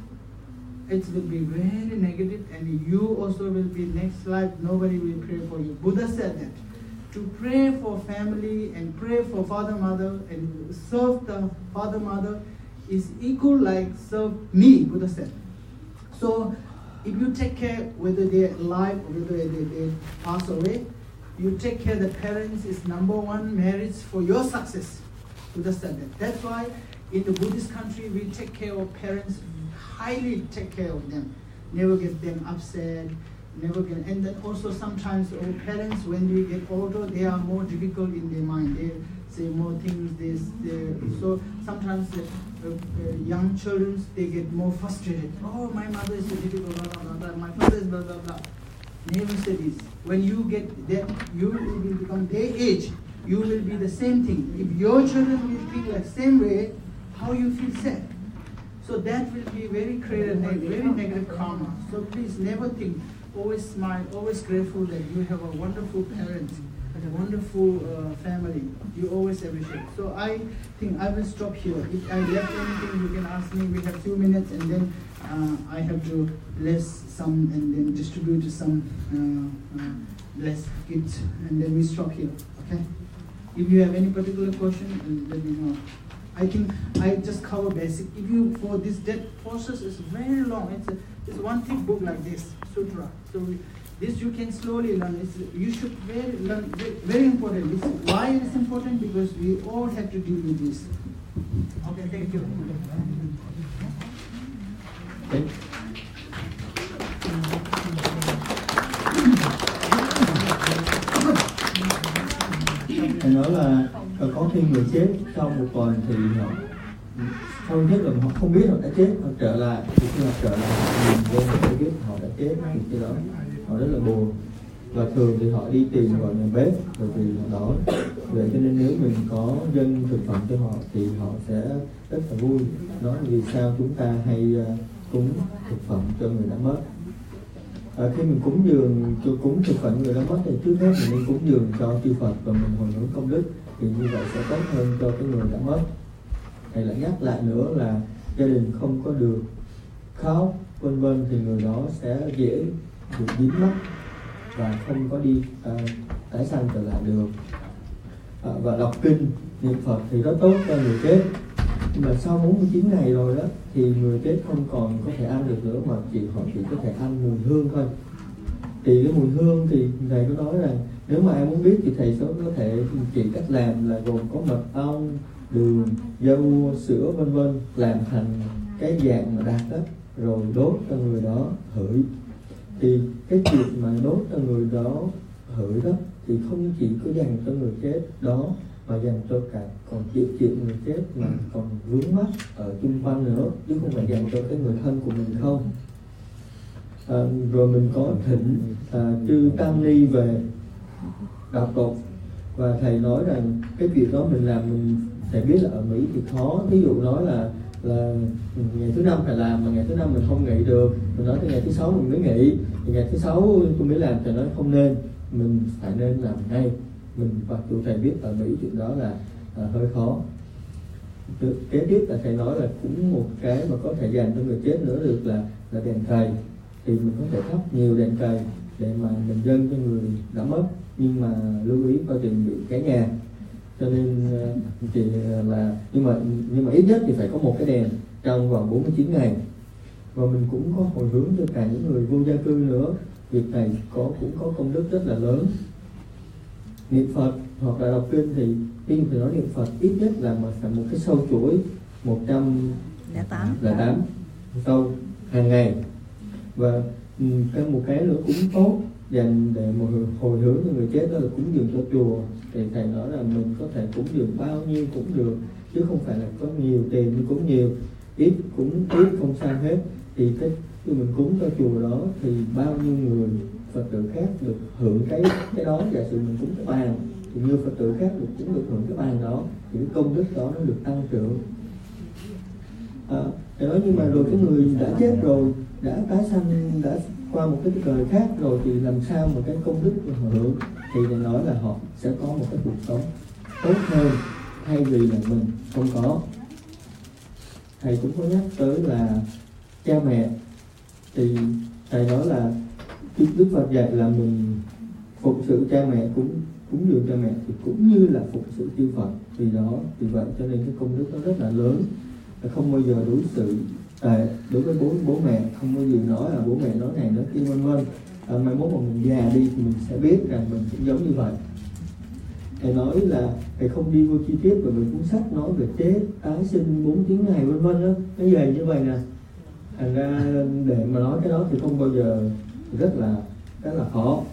it will be very negative, and you also will be next life, nobody will pray for you. Buddha said that. To pray for family and pray for father, mother, and serve the father, mother is equal like serve me, Buddha said. So if you take care whether they're alive or whether they pass away, you take care of the parents is number one marriage for your success. Buddha said that. That's why in the Buddhist country, we take care of parents, highly take care of them. Never get them upset, and then also sometimes our parents, when we get older, they are more difficult in their mind. They say more things, so sometimes young children, they get more frustrated. Oh, my mother is so difficult, blah, blah, blah, blah. My father is blah, blah, blah. Never say this. When you get that, you will become their age, you will be the same thing. If your children will think like same way, how you feel sad. So that will be very negative karma. So please never think, always smile, always grateful that you have a wonderful parents, a wonderful family. You always appreciate. So I think I will stop here. If I left anything, you can ask me. We have 2 minutes, and then I have to bless some and then distribute some blessed gifts, and then we stop here. Okay? If you have any particular question, let me know. I think I just cover basic. If you for this death process is very long. It's one thick book like this sutra. So this you can slowly learn. You should learn. Very important. Why it is important? Because we all have to deal with this. Okay. Thank you. Okay. Thầy nói là có khi người chết sau một tuần thì họ sau nhất là họ không biết họ đã chết, họ trở lại thì khi họ trở lại nhìn lên họ biết họ đã chết, thì cái đó họ rất là buồn, và thường thì họ đi tìm vào nhà bếp bởi vì họ đói. Vậy cho nên nếu mình có dâng thực phẩm cho họ thì họ sẽ rất là vui. Đó là vì sao chúng ta hay cúng thực phẩm cho người đã mất. Khi mình cúng thực phẩm người đã mất thì trước hết mình nên cúng dường cho chư Phật và mình hồi hướng công đức, thì như vậy sẽ tốt hơn cho cái người đã mất. thầy lại nhắc lại nữa là gia đình không có được khóc vân vân thì người đó sẽ dễ bị dính mắc và không có đi tái sanh trở lại được. Và đọc kinh niệm Phật thì rất tốt cho người chết, nhưng mà sau 49 ngày rồi đó thì người chết không còn có thể ăn được nữa, mà họ chỉ có thể ăn mùi hương thôi. Thì cái mùi hương thì thầy có nói rằng nếu mà ai muốn biết thì thầy sẽ có thể chỉ cách làm là gồm có mật ong, đường, dâu, sữa vân vân, làm thành cái dạng mà đặc đó, rồi đốt cho người đó hửi. Thì cái chuyện mà đốt cho người đó hửi đó thì không chỉ có dành cho người chết đó, mà dành cho cả còn triệu người chết mà còn vướng mắc ở chung quanh nữa, chứ không phải dành cho cái người thân của mình không. Rồi mình có thỉnh chư tăng ni về đạo tục, và thầy nói rằng cái việc đó mình làm, mình thầy biết là ở Mỹ thì khó, ví dụ nói là ngày thứ 5 phải làm mà ngày thứ 5 mình không nghỉ được, mình nói tới ngày thứ 6 mình mới nghỉ, thì ngày thứ 6 tôi mới làm, thầy nói không nên, mình phải nên làm ngay. Mình và tụi thầy biết ở Mỹ chuyện đó là hơi khó. Kế tiếp là thầy nói là cũng một cái mà có thể dành cho người chết nữa được là đèn cầy. Thì mình có thể thắp nhiều đèn cầy để mà mình dâng cho người đã mất, nhưng mà lưu ý coi chừng bị cháy nhà. Cho nên thì là nhưng mà ít nhất thì phải có một cái đèn trong vòng 49 ngày. Và mình cũng có hồi hướng cho cả những người vô gia cư nữa. Việc này cũng có công đức rất là lớn. Niệm Phật hoặc là đọc kinh thì khi mình nói niệm Phật ít nhất là mà phải một cái sâu chuỗi 108 sâu hàng ngày. Và một cái nữa cũng tốt dành để một hồi hướng cho người chết, đó là cúng dường cho chùa. Thì thầy nói là mình có thể cúng dường bao nhiêu cũng được, chứ không phải là có nhiều tiền thì cúng nhiều, ít cũng ít, không sao hết. Thì khi mình cúng cho chùa đó thì bao nhiêu người Phật tử khác được hưởng cái đó. Giả sử mình cúng cái bàn thì nhiều Phật tử khác cũng được hưởng cái bàn đó, thì cái công đức đó nó được tăng trưởng. Để nói nhưng mà rồi cái người đã chết rồi, đã tái sanh, đã qua một cái đời khác rồi thì làm sao mà cái công đức họ hưởng, thì để nói là họ sẽ có một cái cuộc sống tốt hơn thay vì là mình không có. Thầy cũng có nhắc tới là cha mẹ, thì thầy nói là Đức Phật dạy là mình phục sự cha mẹ, cúng dường cha mẹ thì cũng như là phục sự chư Phật. Vì vậy cho nên cái công đức nó rất là lớn, không bao giờ đối xử đối với bố mẹ, không bao giờ nói là bố mẹ nói này nói kia vân vân. Mai mốt mà mình già đi thì mình sẽ biết rằng mình cũng giống như vậy. Thầy nói là thầy không đi vô chi tiết về cuốn sách nói về chết, tái sinh, 49 ngày vân vân đó, nó dày như vậy nè. Thành ra để mà nói cái đó thì không bao giờ, rất là khó.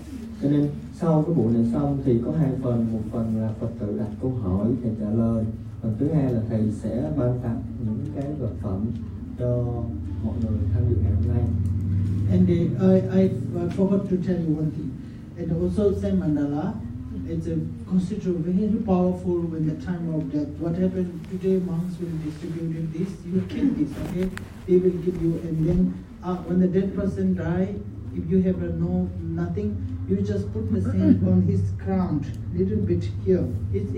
Cho nên sau cái buổi này xong thì có 2 phần, một phần là Phật tử đặt câu hỏi thầy trả lời, phần thứ 2 là thầy sẽ ban tặng những cái vật phẩm cho mọi người tham dự ngày hôm nay. And I forgot to tell you one thing. And also Saint Mandala, it's considered very powerful when the time of death. What happened today? Monks will distribute this. You keep this, okay? They will give you, and then when the dead person die, if you have nothing, you just put the sand on his crown, little bit here. It's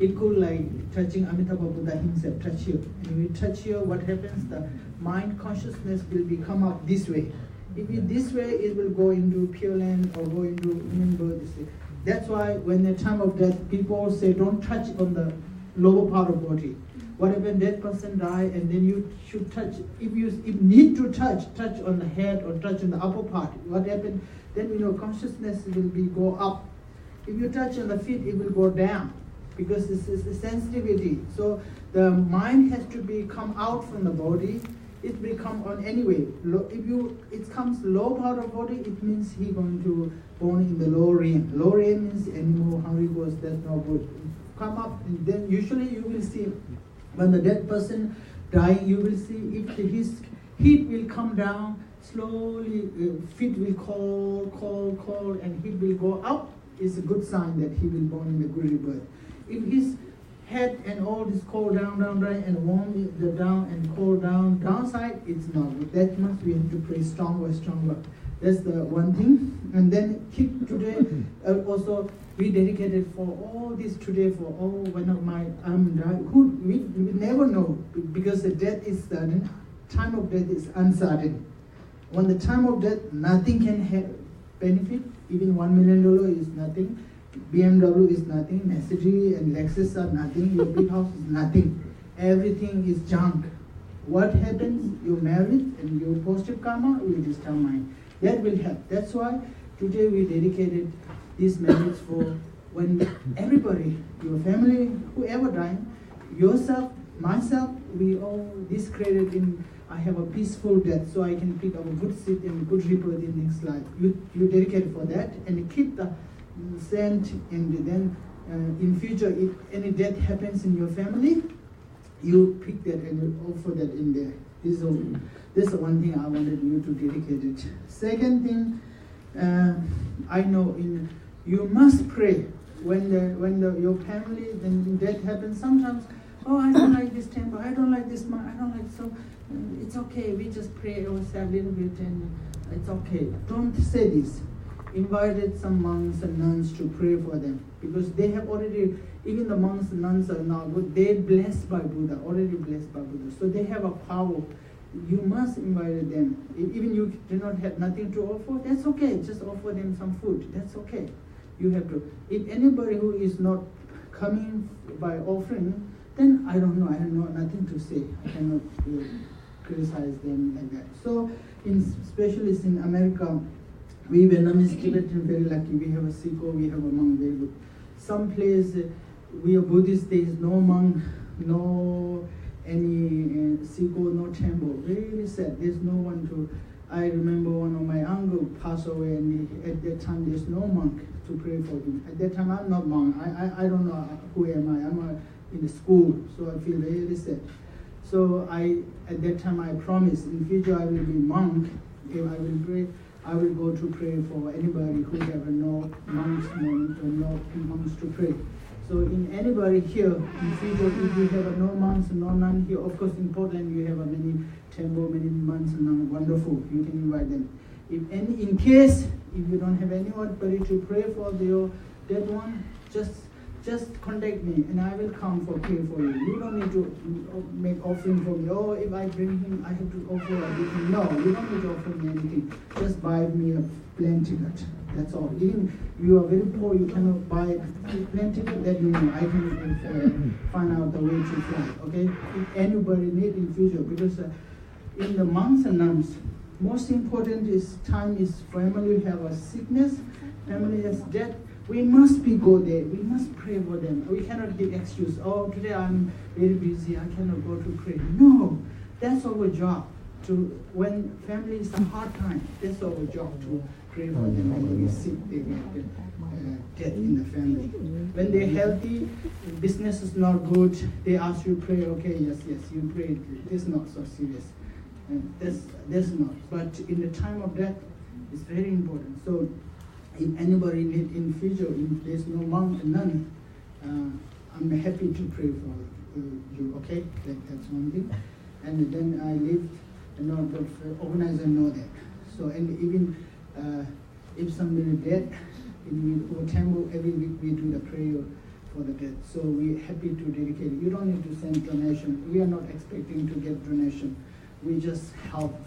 equal like touching Amitabha Buddha himself, touch here. And when you touch here, what happens? The mind consciousness will come up this way. If it this way, it will go into Pure Land or go into remember this way. That's why when the time of death, people say don't touch on the lower part of body. What if a dead person die and then you should touch? If need to touch on the head or touch on the upper part. What happened? Then consciousness will go up. If you touch on the feet, it will go down because this is the sensitivity. So the mind has to come out from the body. It will come on anyway. If it comes low part of body, it means he going to born in the low realm. Low realm means animal, hungry ghost, that's not good. Come up, and then usually you will see when the dead person dying, you will see if his heat will come down slowly. Feet will call, and heat will go up. It's a good sign that he will born in the good rebirth. If his head and all this cold down, and warm the down and cold down, downside, it's not good. That much we have to pray stronger. That's the one thing. And then keep today, also we dedicated for all this today for all one of my who we never know, because the death is sudden, time of death is uncertain. When the time of death, nothing can benefit. Even $1 million is nothing. BMW is nothing. Mercedes and Lexus are nothing. Your big house is nothing. Everything is junk. What happens? You're married and your positive karma will determine. That will help. That's why today we dedicated this marriage for when everybody, your family, whoever dying, yourself, myself, we all this created in. I have a peaceful death, so I can pick up a good seat and good rebirth in next life. You dedicate for that and keep the scent, and then in future, if any death happens in your family, you pick that and you offer that in there. This is one thing I wanted you to dedicate it. Second thing, I know you must pray when your family then death happens. Sometimes, oh, I don't like this temple, I don't like this, I don't like so. It's okay. We just pray ourselves a little bit, and it's okay. Don't say this. Invited some monks and nuns to pray for them, because they have already, even the monks and nuns are now good. They're blessed by Buddha, already blessed by Buddha. So they have a power. You must invite them. Even you do not have nothing to offer, that's okay. Just offer them some food. That's okay. You have to. If anybody who is not coming by offering, then I don't know. I have nothing to say. I cannot criticize them like that. So, especially in America, we Vietnamese Tibetan very lucky. We have a Sikho, we have a monk, very good. Some place we are Buddhist, there is no monk, no any Sikho, no temple. Very sad. There's no one to. I remember one of my uncle passed away, and at that time there's no monk to pray for him. At that time I'm not monk. I don't know who am I. I'm in the school, so I feel very sad. So at that time I promised in future I will be monk. If I will pray, I will go to pray for anybody who have no monks, no monks to pray. So in anybody here, in future, if you have no monks, no nun here, of course in Portland you have many temple, many monks and nuns, wonderful, you can invite them. In case, if you don't have anybody to pray for your dead one, just contact me and I will come for pray for you. You don't need to make offering for me. Oh, if I bring him, I have to offer everything. No, you don't need to offer me anything. Just buy me a plane ticket. That's all. Even if you are very poor, you cannot buy a plane ticket, that you know, I can find out the way to fly. Okay? If anybody need in future, because in the monks and nuns, most important is time is family have a sickness, family has death. We must go there. We must pray for them. We cannot give excuse. Oh, today I'm very busy. I cannot go to pray. No, that's our job. When family is a hard time, that's our job to pray for them. When they sick, they get death in the family. When they're healthy, business is not good. They ask you pray. Okay, yes, you pray. It's not so serious. That's not. But in the time of death, it's very important. So, if anybody need in future, if there's no monk and nun, I'm happy to pray for you. Okay, that's one thing. And then I live, the organizer know that. So and even if somebody dead, in our temple every week we do the prayer for the dead. So we're happy to dedicate it. You don't need to send donation. We are not expecting to get donation. We just help.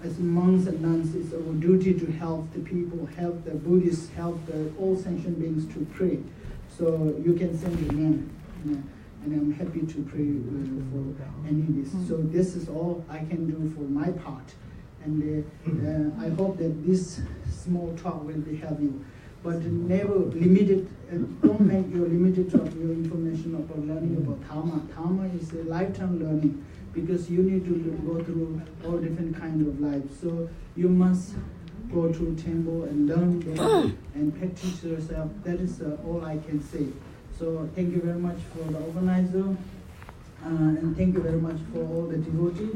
As monks and nuns, it's our duty to help the people, help the Buddhists, help all sentient beings to pray. So you can send your name, and I'm happy to pray for any of this. So this is all I can do for my part. And I hope that this small talk will be help you. But never limit it, don't make your limited of your information about learning about Dharma. Dharma is a lifetime learning, because you need to go through all different kinds of life. So you must go to temple and learn there and practice yourself. That is all I can say. So thank you very much for the organizer, and thank you very much for all the devotees.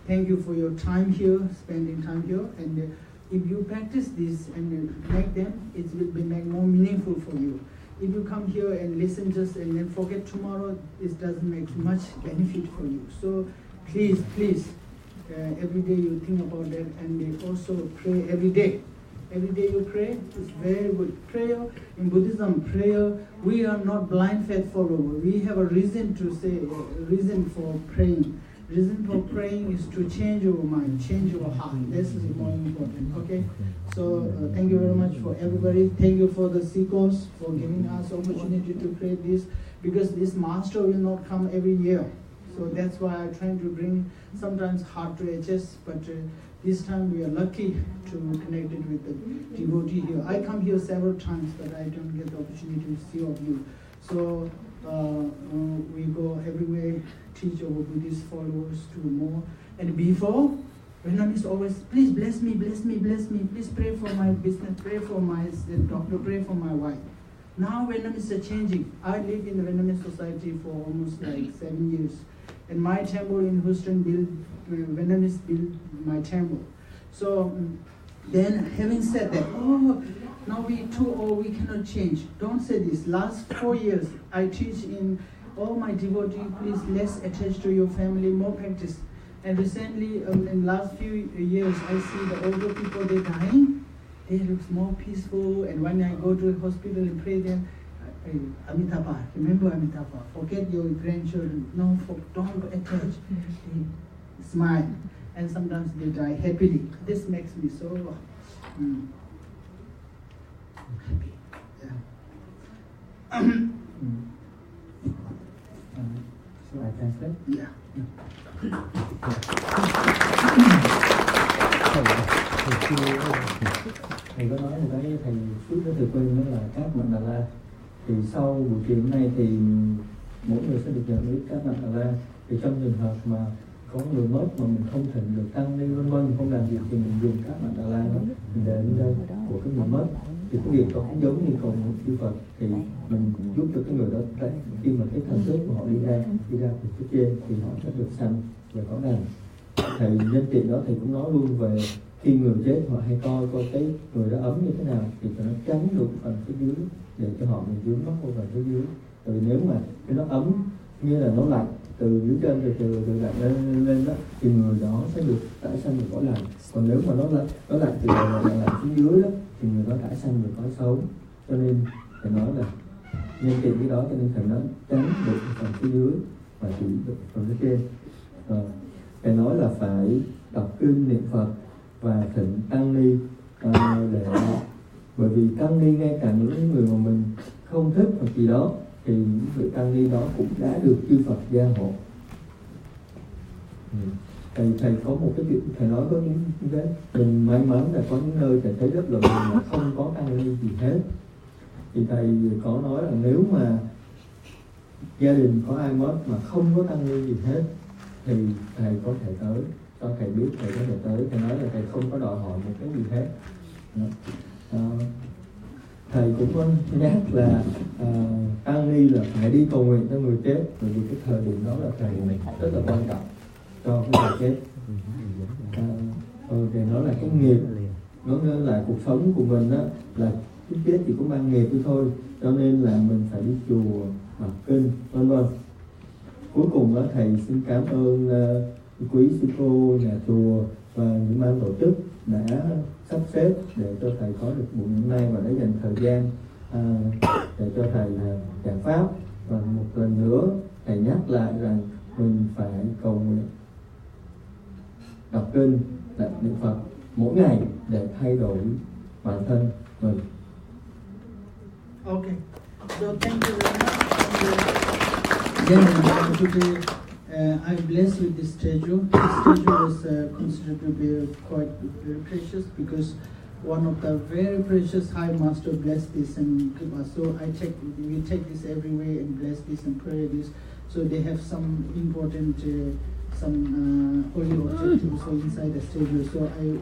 Thank you for your time here, spending time here. And if you practice this and make them, it will be more meaningful for you. If you come here and listen just and then forget tomorrow, it doesn't make much benefit for you. So please, every day you think about that, and they also pray every day. Every day you pray, it's very good. Prayer, in Buddhism, prayer, we are not blind faith follower. We have a reason to say, reason for praying. Reason for praying is to change our mind, change our heart. This is more important, okay? So thank you very much for everybody. Thank you for the seekers for giving us opportunity to create this, because this master will not come every year. So that's why I'm trying to bring sometimes hard to adjust, but this time we are lucky to connect it with the devotee here. I come here several times, but I don't get the opportunity to see all of you. So we go everywhere, teach our Buddhist followers to more. And before, Venom is always, please bless me, bless me, bless me. Please pray for my business, pray for my doctor, pray for my wife. Now Venom is changing. I live in the Vietnamese society for almost like 7 years. And my temple in Houston Vietnamese built my temple. So then having said that, oh, now we too old, we cannot change. Don't say this. Last 4 years, I teach in all my devotees, please less attached to your family, more practice. And recently, in last few years, I see the older people, they're dying. They look more peaceful. And when I go to the hospital and pray them, Amitabha, remember Amitabha, forget your grandchildren, no, don't attach, they smile, and sometimes they die happily. This makes me so happy. Yeah. So I translate? Yeah. Thầy có nói một cái thầy suốt cái thời quên đó là các Mandala. Thì sau buổi chiều hôm nay thì mỗi người sẽ được nhận biết các Mandala. Thì trong trường hợp mà có người mất mà mình không thịnh được tăng ni vân vân, không làm việc thì mình dùng các Mandala đó mình để đến đây của cái người mất. Thì cái việc đó cũng giống như cầu nguyện chư Phật, thì mình giúp cho cái người đó đấy, khi mà cái thần thức của họ đi ra từ phía trên thì họ sẽ được sanh và có lành. Thầy nhân tiện đó thầy cũng nói luôn về khi người chết họ hay coi cái người đó ấm như thế nào thì nó tránh được phần phía dưới để cho họ mình dưới mất vào phía dưới. Tại vì nếu mà cái nó ấm như là nó lạnh từ dưới trên từ lạnh lên đó thì người đó sẽ được tái sanh được cõi lành. Còn nếu mà nó lạnh từ lạnh phía dưới đó thì người đó tái sanh được cõi xấu. Cho nên thầy nói là nhân tiện cái đó cho nên thầy nói tránh được phần phía dưới và chỉ được phần phía trên. Thầy nói là phải đọc kinh niệm Phật và thịnh tăng ni để bởi vì tăng ni ngay cả những người mà mình không thích hoặc gì đó thì những vị tăng ni đó cũng đã được chư Phật gia hộ. Thầy có một cái chuyện thầy nói có những cái mình may mắn là có những nơi thầy thấy rất là mình mà không có tăng ni gì hết. Thì thầy có nói là nếu mà gia đình có ai mất mà không có tăng ni gì hết thì thầy có thể tới, cho thầy biết thầy có thể tới. Thầy nói là thầy không có đòi hỏi một cái gì hết. Thầy cũng có nhắc là tăng ni là phải đi cầu nguyện cho người chết, bởi vì cái thời điểm đó là thời điểm rất là quan trọng cho cái người chết. Thì nó là cái nghiệp, nó là cuộc sống của mình đó, là cái chết chỉ có mang nghiệp đi thôi, cho nên là mình phải đi chùa đọc kinh vân vân. Cuối cùng đó thầy xin cảm ơn quý sư cô, nhà chùa và những ban tổ chức đã sắp xếp để cho thầy có được buổi hôm nay và đã dành thời gian để cho thầy giảng pháp. Và một lần nữa thầy nhắc lại rằng mình phải cầu nguyện, đọc kinh, niệm Phật mỗi ngày để thay đổi bản thân mình. Okay, so thank you very much. Then today I'm blessed with this statue. This statue was considered to be quite very precious because one of the very precious High Master blessed this and give us. So we take this everywhere and bless this and pray this. So they have some important holy objects also inside the statue. So I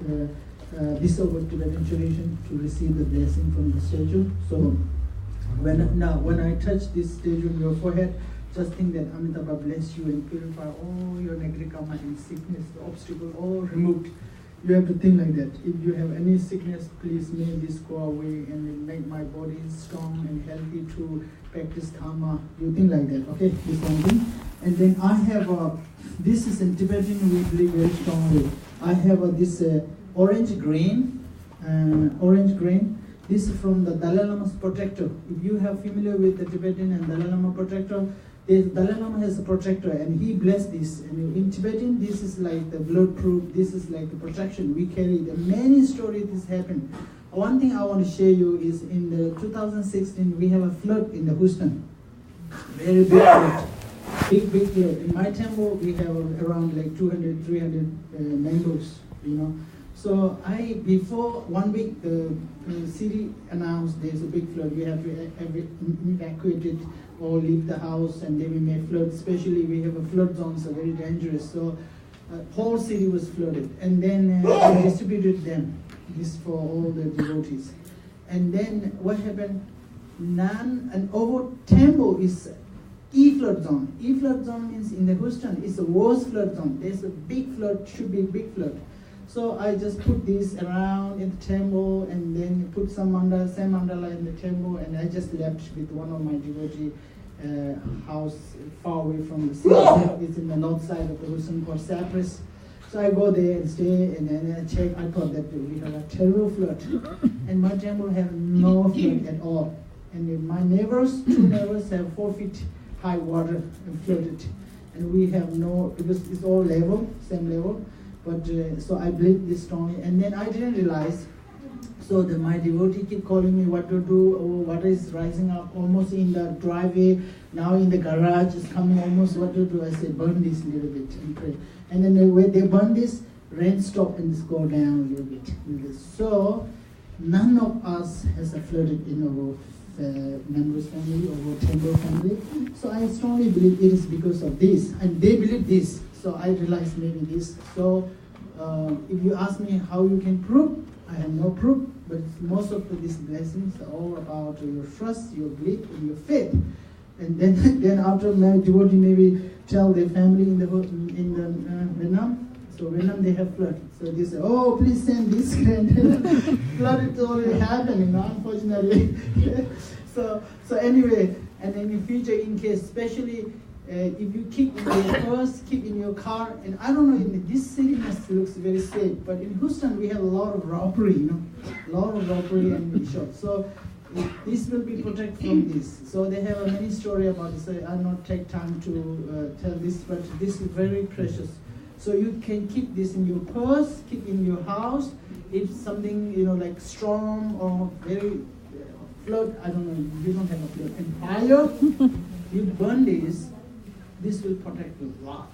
this over to the tradition to receive the blessing from the statue. So when I touch this statue on your forehead, just think that Amitabha bless you and purify all your negative karma and sickness, the obstacle all removed. You have to think like that. If you have any sickness, please make this go away and make my body strong and healthy to practice karma. You think like that, okay? This one thing. And then I have this is in Tibetan we believe very strongly. I have this orange grain. This is from the Dalai Lama's protector. If you have familiar with the Tibetan and Dalai Lama protector, the Dalai Lama has a protector and he blessed this. And in Tibetan, this is like the blood proof, this is like the protection we carry. The many stories this happened. One thing I want to share you is in the 2016, we have a flood in the Houston. Very big flood. Big flood. In my temple, we have around like 200, 300 members, you know. So before 1 week, the city announced there's a big flood. We have to evacuate it or leave the house, and then we may flood. Especially we have a flood zone, so very dangerous. So whole city was flooded, and then we distributed them. This for all the devotees. And then what happened? And over temple is E-flood zone. E-flood zone means in the Houston, it's the worst flood zone. There's a big flood, should be a big flood. So I just put this around in the temple and then put same mandala in the temple, and I just left with one of my devotee house far away from the city. It's in the north side of the Houston called Cypress. So I go there and stay, and then I check. I thought that we have a terrible flood, and my temple have no flood at all. And my neighbors, 2 neighbors, have 4 feet high water and flooded, and we have no, because it's all level, same level. But so I believe this strongly, and then I didn't realize. So my devotee keep calling me what to do. Oh, water is rising up almost in the driveway. Now in the garage is coming almost. What to do? I said burn this a little bit and pray. And then when they burn this, rain stop and just go down a little bit. So none of us has flooded in our members' family or our temple family. So I strongly believe it is because of this, and they believe this. So I realized maybe this. So if you ask me how you can prove, I have no proof, but most of these blessings are all about your trust, your belief, and your faith. And then after my devotee maybe tell their family in the Vietnam. So Vietnam they have flood. So they say, oh, please send this grant. Flood is already happening, unfortunately. So anyway, and in the future, in case, especially if you keep in your purse, keep in your car, and I don't know, in this city looks very safe, but in Houston we have a lot of robbery, a lot of robbery and shot. So this will be protected from this. So they have a many story about this. I'll not take time to tell this, but this is very precious. So you can keep this in your purse, keep in your house. If something like storm or very flood, I don't know, you don't have a flood, and fire, you burn this will protect you a lot.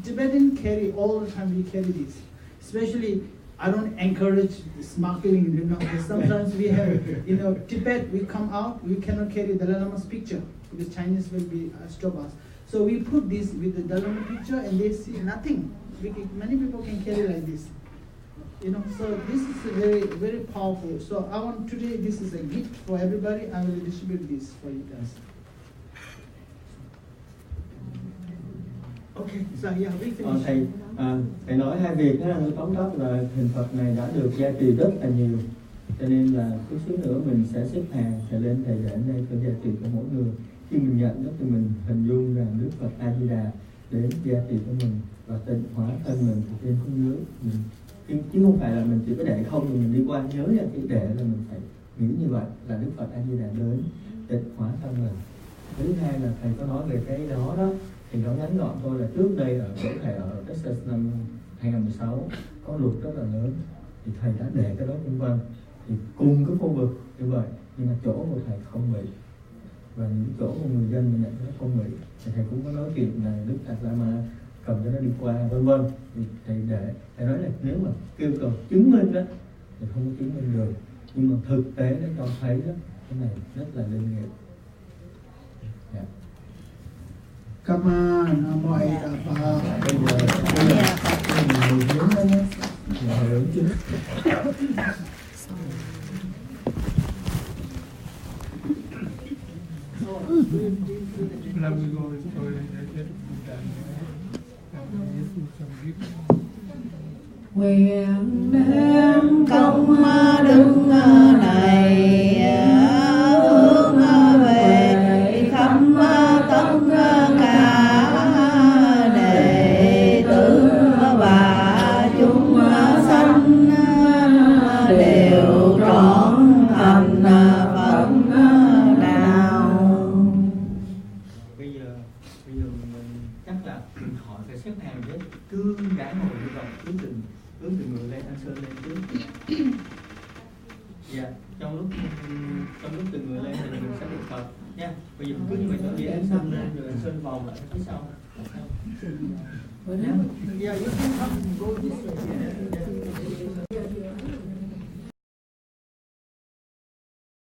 Tibetan carry all the time, we carry this. Especially, I don't encourage smuggling, sometimes we have, Tibet, we come out, we cannot carry Dalai Lama's picture because Chinese will be stop us. So we put this with the Dalai Lama picture and they see nothing. Many people can carry like this. So this is a very, very powerful. So I want today, this is a gift for everybody. I will distribute this for you guys. Okay, so yeah, we finish. Thầy nói hai việc đó, tóm tắt là hình Phật này đã được gia trì rất là nhiều, cho nên là chút xíu nữa mình sẽ xếp hàng, thầy lên thầy để đây cho gia trì của mỗi người. Khi mình nhận đó thì mình hình dung rằng Đức Phật A Di Đà đến gia trì của mình và tịnh hóa thân mình trên không dưới mình, chứ không phải là mình chỉ có để không thì mình đi qua nhớ ra chỉ để là mình phải nghĩ như vậy là Đức Phật A Di Đà đến tịnh hóa thân mình. Thứ hai là thầy có nói về cái đó thì nó ngắn gọn thôi là trước đây ở Texas năm 2016 có lụt rất là lớn thì thầy đã để cái đó vân vân, thì cùng cái khu vực như vậy nhưng mà chỗ của thầy không bị và những chỗ của người dân mình nhận nó không bị, thì thầy cũng có nói chuyện là Đức Đạt Lai Ma cầm cho nó đi qua vân vân, thì thầy nói là nếu mà kêu cầu chứng minh đó thì không có chứng minh được, nhưng mà thực tế nó cho thấy đó cái này rất là linh nghiệm. Yeah. Kama Namo Ayapa. nguyện đem công đức này hướng về khắp tất cả đệ tử và chúng sanh đều trọn thành Phật đạo. Bây giờ mình chắc là họ phải xếp hàng đấy, cứ đã ngồi như vậy, cứ từng người lên, anh Sơn lên trước. Dạ, trong lúc từng người lên thì mình sẽ được Phật nha. Bây giờ cứ như vậy thôi, anh Sơn lên rồi anh Sơn vòng lại phía sau. Yeah, you can come and go this way.